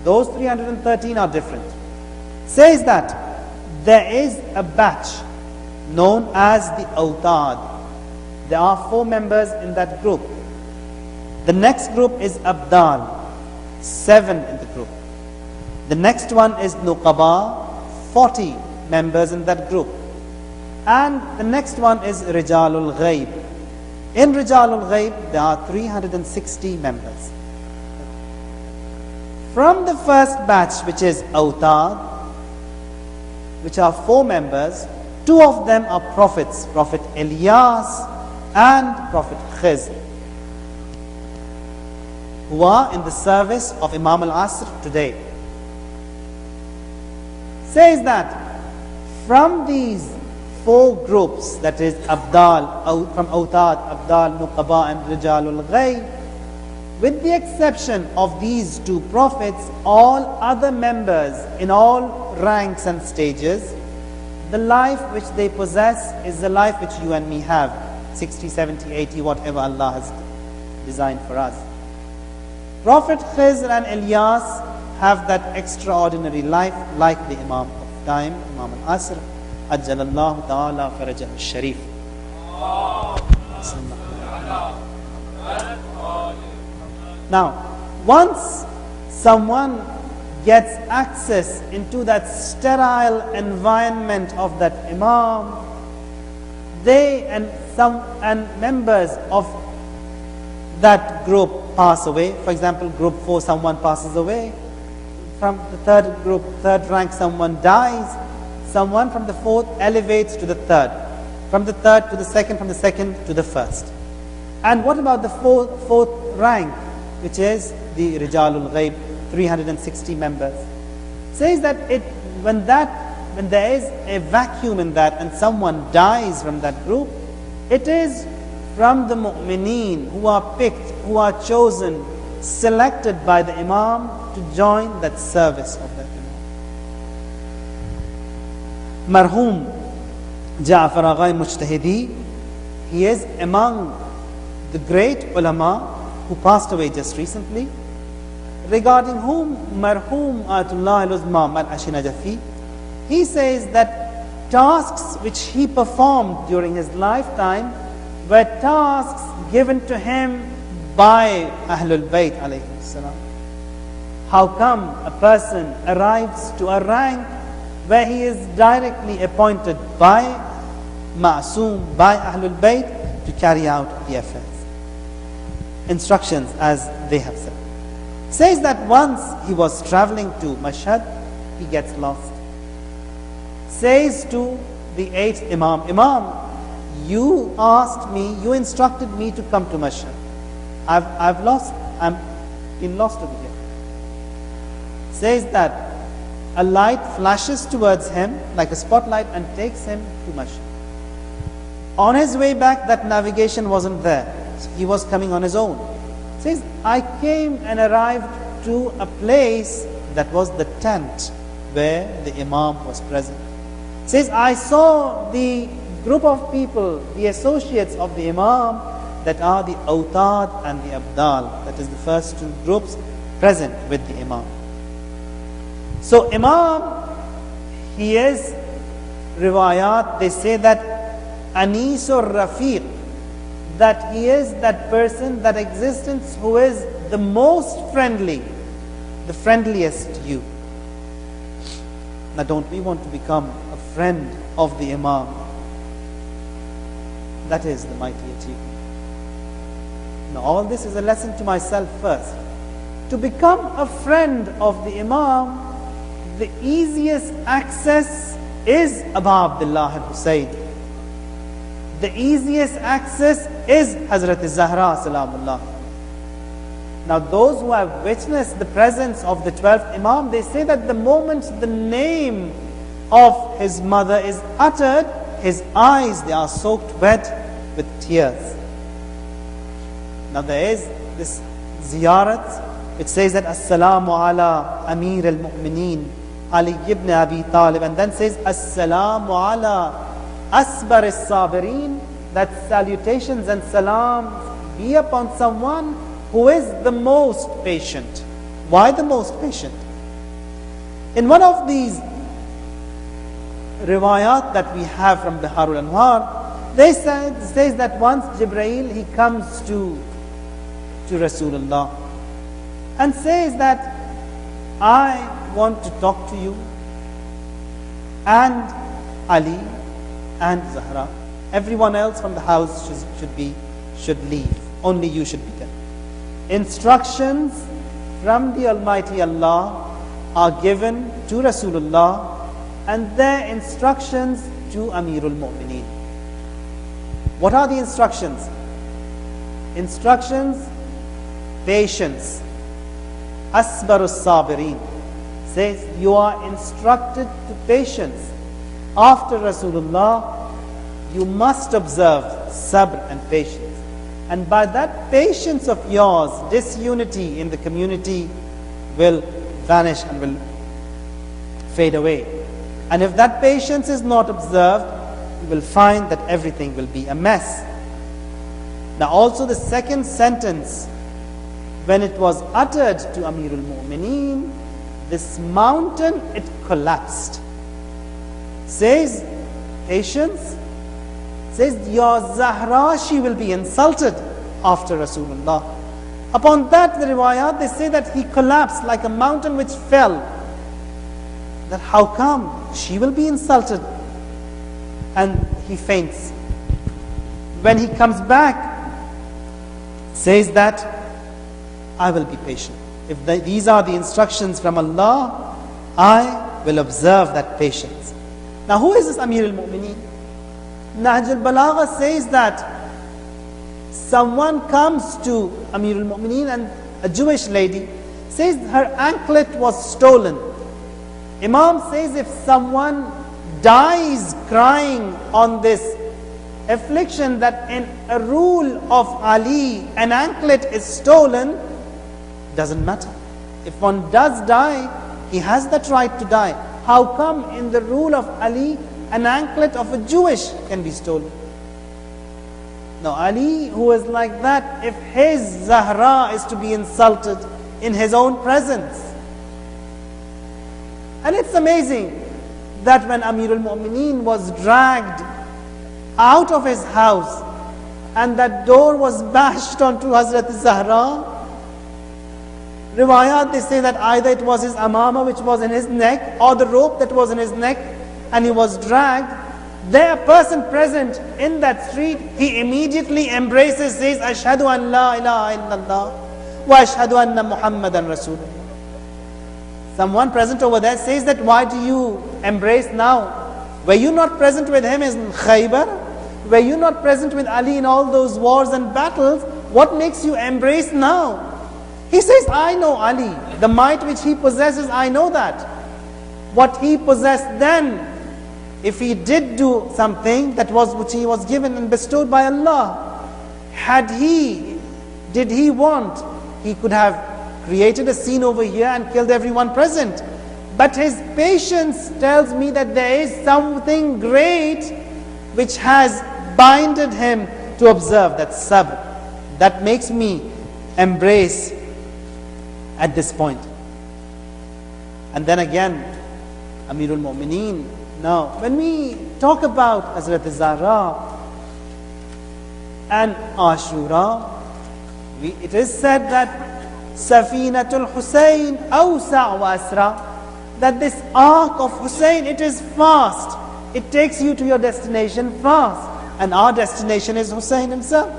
Those 313 are different. Says that there is a batch known as the Awtad. There are 4 members in that group. The next group is Abdal, 7 in the group. The next one is Nuqaba, 40 members in that group. And the next one is Rijalul Ghaib. In Rijalul Ghaib, there are 360 members. From the first batch, which is Awtad, which are 4 members, 2 of them are prophets, Prophet Ilyas and Prophet Khizr, who are in the service of Imam al-Asr today. Says that from these 4 groups, that is Abdal, from Awtad, Abdal, Nuqaba and Rijalul Ghaib, with the exception of these 2 prophets, all other members in all ranks and stages, the life which they possess is the life which you and me have, 60, 70, 80, whatever Allah has designed for us. Prophet Khizr and Ilyas have that extraordinary life like the Imam of time, Imam al-Asr, Ajjalallahu ta'ala farajah al-Sharif. Now, once someone gets access into that sterile environment of that Imam, they and members of that group pass away. For example, group 4, someone passes away. From the third group, third rank, someone dies. Someone from the 4th elevates to the 3rd. From the 3rd to the 2nd, from the 2nd to the 1st. And what about the 4th rank, which is the Rijalul Ghaib, 360 members? Says that when there is a vacuum in that and someone dies from that group, it is from the mu'mineen who are picked, who are chosen, selected by the Imam to join that service of that Imam. Marhum Ja'far Aghai Mujtahidi, he is among the great ulama who passed away just recently, regarding whom Marhum Atullah al-Uzma Mar-Ashi Najafi, he says that tasks which he performed during his lifetime were tasks given to him by Ahlul Bayt alayhi salam. How come a person arrives to a rank where he is directly appointed by Ma'soom, by Ahlul Bayt, to carry out the affairs? Instructions as they have said. Says that once he was traveling to Mashhad, he gets lost. Says to the 8th Imam, Imam, you asked me, you instructed me to come to Mashhad. I've lost, I'm been lost over here. Says that a light flashes towards him like a spotlight and takes him to Mashhad. On his way back, that navigation wasn't there. So he was coming on his own. Says, I came and arrived to a place that was the tent where the Imam was present. Says, I saw the group of people, the associates of the Imam, that are the Awtad and the Abdal. That is the first 2 groups present with the Imam. So Imam, he is riwayat, they say that Anisur Rafiq, that he is that person, that existence who is the most friendly, the friendliest to you. Now don't we want to become a friend of the Imam? That is the mighty achievement. Now all this is a lesson to myself first. To become a friend of the Imam, the easiest access is Abu Abdullah and Hussain. The easiest access is Hazrat Zahra Salamullah. Now those who have witnessed the presence of the 12th Imam, they say that the moment the name of his mother is uttered, his eyes, they are soaked wet with tears. Now there is this ziyarat which says that Assalamu ala Amir al-Mu'mineen Ali ibn Abi Talib, and then says, Assalamu ala asbar as-sabirin, that salutations and salams be upon someone who is the most patient. Why the most patient? In one of these riwayat that we have from Biharul Anwar, they says that once Jibreel, he comes to Rasulullah and says that, I want to talk to you and Ali and Zahra. Everyone else from the house should leave. Only you should be there. Instructions from the Almighty Allah are given to Rasulullah, and their instructions to Amirul Mu'mineen. What are the instructions? Instructions, patience. Asbarus Sabirin says you are instructed to patience. After Rasulullah, you must observe sabr and patience. And by that patience of yours, disunity in the community will vanish and will fade away. And if that patience is not observed, you will find that everything will be a mess. Now also the second sentence, when it was uttered to Amirul Mu'mineen, this mountain, it collapsed. Says patience, says your Zahra, she will be insulted after Rasulullah. Upon that, the riwayat, they say that he collapsed like a mountain which fell. That how come? She will be insulted. And he faints. When he comes back, says that, I will be patient. If these are the instructions from Allah, I will observe that patience. Now who is this Amir al-Mu'mineen? Nahj al-Balagha says that someone comes to Amir al-Mu'mineen, and a Jewish lady says her anklet was stolen. Imam says if someone dies crying on this affliction that in a rule of Ali an anklet is stolen, doesn't matter. If one does die, he has that right to die. How come in the rule of Ali an anklet of a Jewish can be stolen? Now Ali, who is like that, if his Zahra is to be insulted in his own presence. And it's amazing that when Amirul Mu'mineen was dragged out of his house and that door was bashed onto Hazrat Zahra, riwayat, they say that either it was his amama which was in his neck or the rope that was in his neck, and he was dragged. There, a person present in that street, he immediately embraces, says, Ashhadu an la ilaha illallah wa ashhadu anna Muhammadan Rasulullah. Someone present over there says that, why do you embrace now? Were you not present with him in Khaybar? Were you not present with Ali in all those wars and battles? What makes you embrace now? He says, I know Ali. The might which he possesses, I know that. What he possessed then, if he did do something that was which he was given and bestowed by Allah, did he want, he could have created a scene over here and killed everyone present. But his patience tells me that there is something great which has binded him to observe that sabr. That makes me embrace at this point. And then again, Amirul Mu'mineen. Now, when we talk about Hazrat Zahra and Ashura, it is said that Safinatul Hussain awsa' wa asra, that this ark of Hussain, it is fast. It takes you to your destination fast. And our destination is Hussain himself.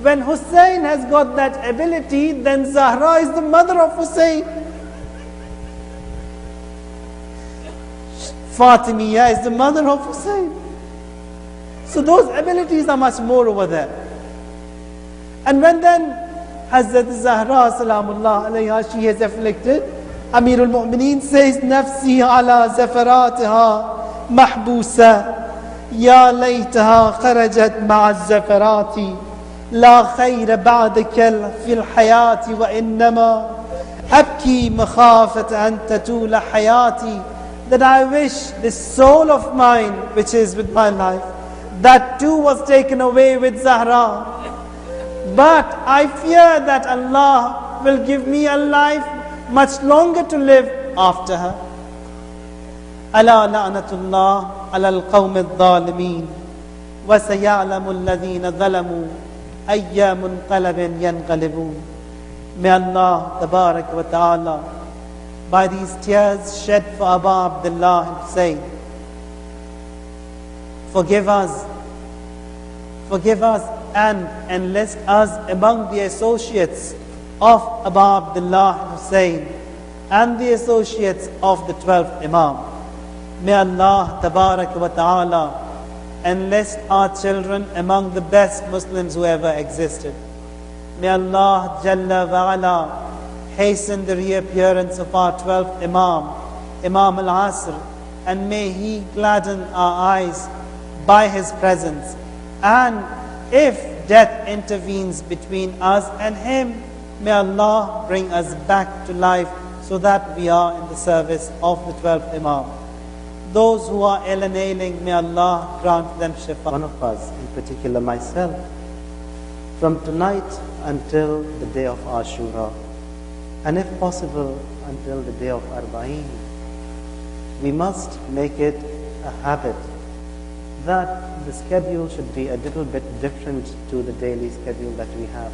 When Hussain has got that ability, then Zahra is the mother of Hussain. Fatimiyya is the mother of Hussain. So those abilities are much more over there. And when then Hazrat Zahra salamullah alayha, she is afflicted, Amirul Mu'mineen says, Nafsi ala zafaratiha mahbusa, ya laytaha kharajat ma'a zafarati, la khayra ba'daka fil hayati wa innama أبكي مخافة أن تطول حياتي, that I wish this soul of mine which is with my life, that too was taken away with Zahra. But I fear that Allah will give me a life much longer to live after her. ألا لعنة الله على القوم الظالمين وسيعلم الذين ظلموا أي منقلب ينقلبون. May Allah Tabarak wa Ta'ala, by these tears shed for Abu Abdullah and Hussain, forgive us and enlist us among the associates of Abu Abdullah and Hussain and the associates of the 12th Imam. May Allah Tabarak wa Ta'ala enlist our children among the best Muslims who ever existed. May Allah Jalla wa'ala hasten the reappearance of our 12th Imam, Imam al-Asr, and may He gladden our eyes by His presence. And if death intervenes between us and Him, may Allah bring us back to life so that we are in the service of the 12th Imam. Those who are ill and ailing, may Allah grant them shifa. One of us, in particular myself, from tonight until the day of Ashura, and if possible until the day of Arba'een, we must make it a habit that the schedule should be a little bit different to the daily schedule that we have.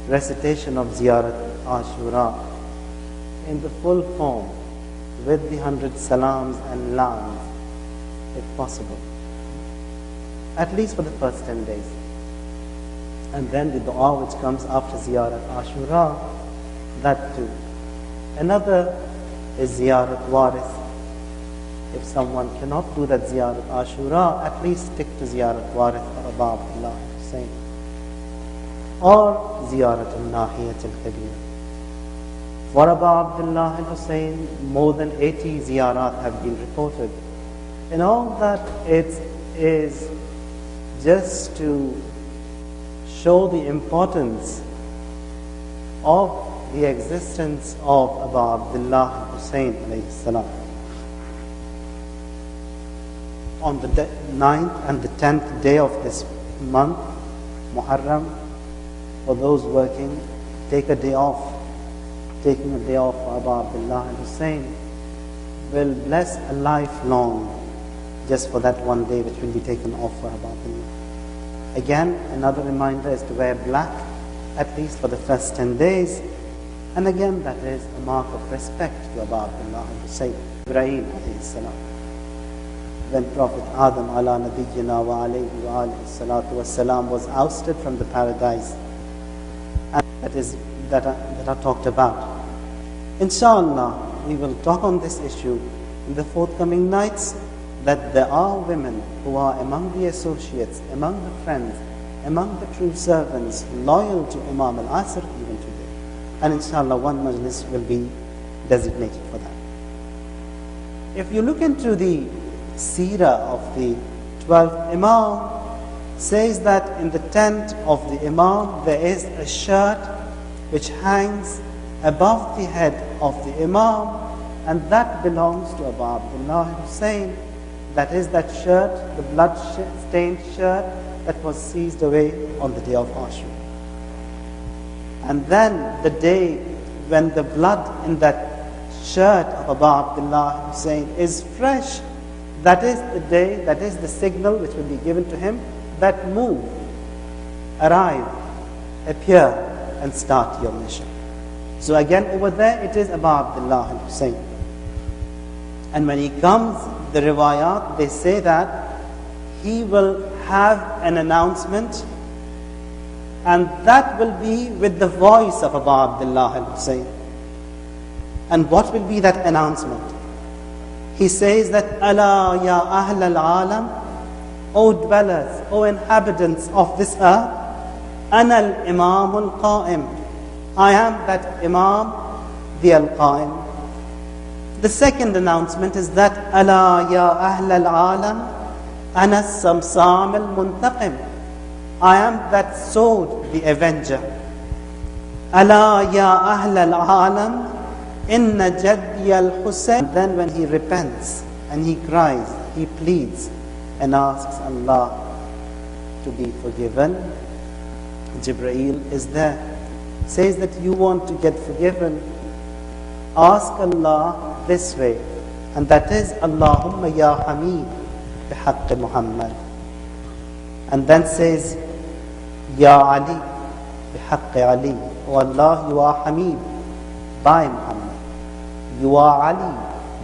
Recitation of Ziyarat Ashura in the full form with the 100 salams and lams, if possible, at least for the first 10 days. And then the dua which comes after Ziyarat Ashura, that too. Another is Ziyarat Waris. If someone cannot do that Ziyarat Ashura, at least stick to Ziyarat Waris or Abu Abdullah Hussain, or Ziyarat al-Nahiyat al-Kabir. For Abu Abdullah al-Hussain, more than 80 ziyarat have been reported. And all that it is just to show the importance of the existence of Abu Abdullah al-Hussain alayhi salam. On the 9th and the 10th day of this month, Muharram, for those working, take a day off. Taking a day off for Abu Abdullah al-Hussain will bless a lifelong just for that one day which will be taken off for Abu Abdullah. Again, another reminder is to wear black, at least for the first 10 days. And again, that is a mark of respect to Abu Abdullah al-Hussain. Ibrahim alayhi salam. When Prophet Adam ala nabiyyina wa alayhi wa alayhi salatu wa salam was ousted from the paradise, and that are talked about. Inshallah, we will talk on this issue in the forthcoming nights, that there are women who are among the associates, among the friends, among the true servants, loyal to Imam al-Asr even today. And inshallah, one majlis will be designated for that. If you look into the seerah of the 12th Imam, says that in the tent of the Imam there is a shirt which hangs above the head of the Imam, and that belongs to Abu Abdullah Hussain. That is that shirt, the blood-stained shirt that was seized away on the day of Ashura. And then the day when the blood in that shirt of Abu Abdullah Hussain is fresh, that is the day, that is the signal which will be given to him, that move, arrive, appear, and start your mission. So again, over there it is Abu Abdullah al-Hussain. And when he comes, the riwayat, they say that he will have an announcement, and that will be with the voice of Abu Abdullah al-Hussain. And what will be that announcement? He says that, Ala ya ahl al-alam, O dwellers, O inhabitants of this earth, Ana al-imam al-qa'im, I am that Imam, the al-qa'im. The second announcement is that, Ala ya ahl al-alam, Ana as-samsam al-muntaqim, I am that sword, the avenger. Ala ya ahl al-alam, inna jaddi al-Hussain. Then when he repents and he cries, he pleads and asks Allah to be forgiven, Jibreel is there. Says that you want to get forgiven, ask Allah this way, and that is Allahumma ya Hamid bihaqqi Muhammad. And then says Ya Ali bihaqqi Ali. Oh Allah, you are Hamid by Muhammad. You are Ali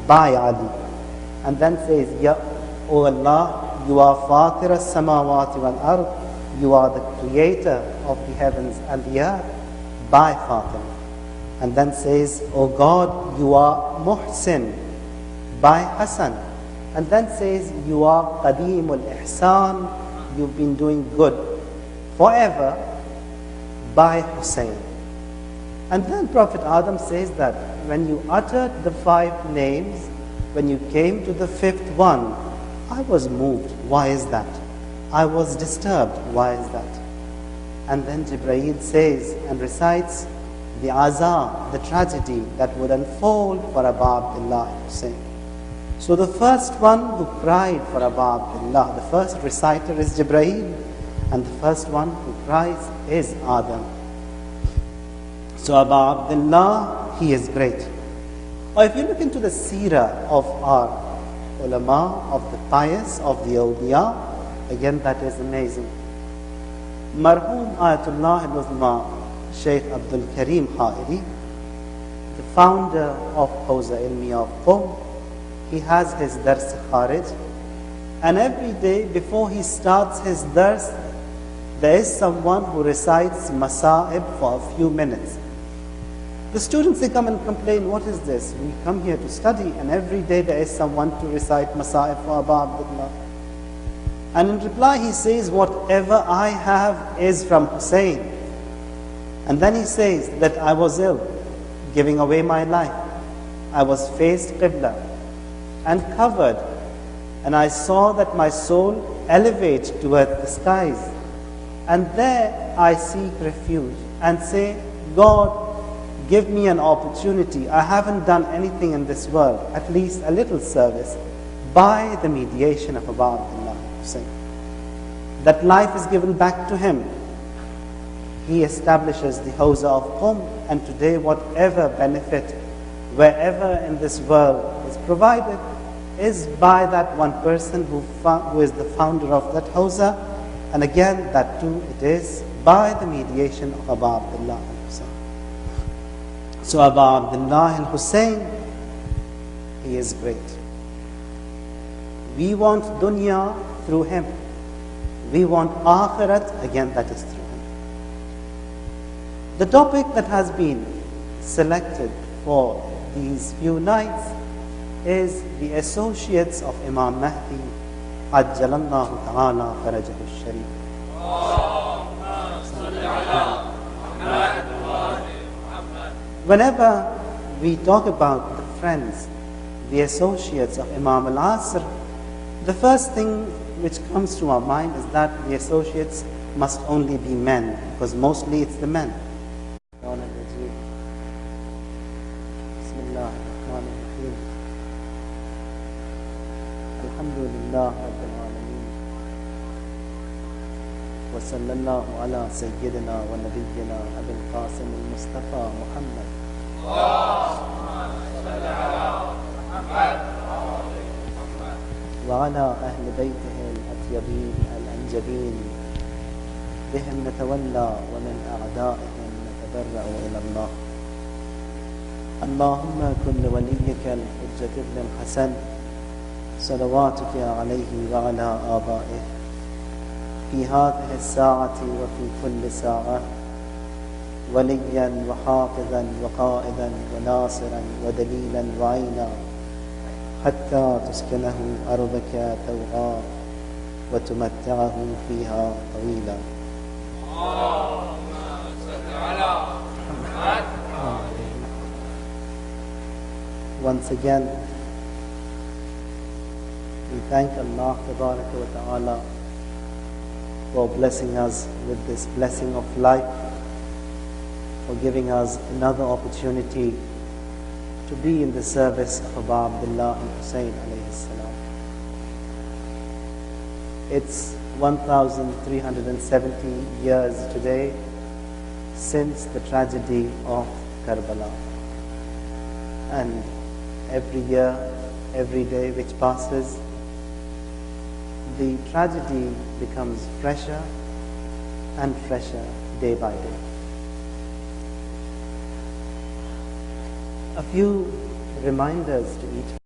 by Ali. And then says Ya, oh Allah, you are Fatir as-samawati wal ard. You are the creator of the heavens and the earth by Fatir. And then says, oh God, you are Muhsin by Hassan. And then says, you are Qadeemul Ihsan, you've been doing good forever by Hussain. And then Prophet Adam says that when you uttered the 5 names, when you came to the 5th one, I was moved. Why is that? I was disturbed. Why is that? And then Jibreel says and recites the azab, the tragedy that would unfold for Abu Abdullah Hussain. So the first one who cried for Abu Abdullah, the first reciter is Jibreel, and the first one who cries is Adam. So Abu Abdullah, he is great. Or if you look into the seerah of our ulama, of the pious, of the awliya, again that is amazing. Marhum Ayatullah al-Uzma, Shaykh Abdul Karim Hayder, the founder of Hawza Ilmiya of Qom, he has his dars kharij, and every day before he starts his dars, there is someone who recites Masa'ib for a few minutes. The students, they come and complain, what is this? We come here to study, and every day there is someone to recite Masa'ib for Abu Abdullah. And in reply he says, whatever I have is from Hussain. And then he says that I was ill, giving away my life. I was faced Qibla and covered, and I saw that my soul elevates towards the skies. And there I seek refuge and say, God, give me an opportunity. I haven't done anything in this world, at least a little service, by the mediation of Abu Abdullah Hussain. That life is given back to him. He establishes the Hawza of Qom, and today whatever benefit, wherever in this world is provided, is by that one person who is the founder of that Hawza. And again, that too, it is by the mediation of Abu Abdullah al-Hussain. So Abu Abdullah al-Hussain, he is great. We want dunya through him. We want akhirat, again that is through him. The topic that has been selected for these few nights is the associates of Imam Mahdi, Ajjalallahu ta'ala farajahu sharif. Whenever we talk about the friends, the associates of Imam al-Asr, the first thing which comes to our mind is that the associates must only be men, because mostly it's the men. Alhamdulillah Rabbil Alameen. Wa sallallahu ala Sayyidina wa Nabiyyina Abil Qasim al-Mustafa Muhammad. وعلى أهل بيته الأطيبين الأنجبين بهم نتولى ومن أعدائهم نتبرأ إلى الله. اللهم كن وليك الحجة ابن الحسن صلواتك عليه وعلى آبائه في هذه الساعة وفي كل ساعة وليا وحافظا وقائدا وناصرا ودليلا وعينا حتى تسكنه أرضك توعا وتمتعه فيها طويلا. Once again, we thank Allah Tabaraka wa Ta'ala for blessing us with this blessing of life, for giving us another opportunity to be in the service of Abu Abdullah and Hussain alayhi salam. It's 1,370 years today since the tragedy of Karbala. And every year, every day which passes, the tragedy becomes fresher and fresher day by day. A few reminders to each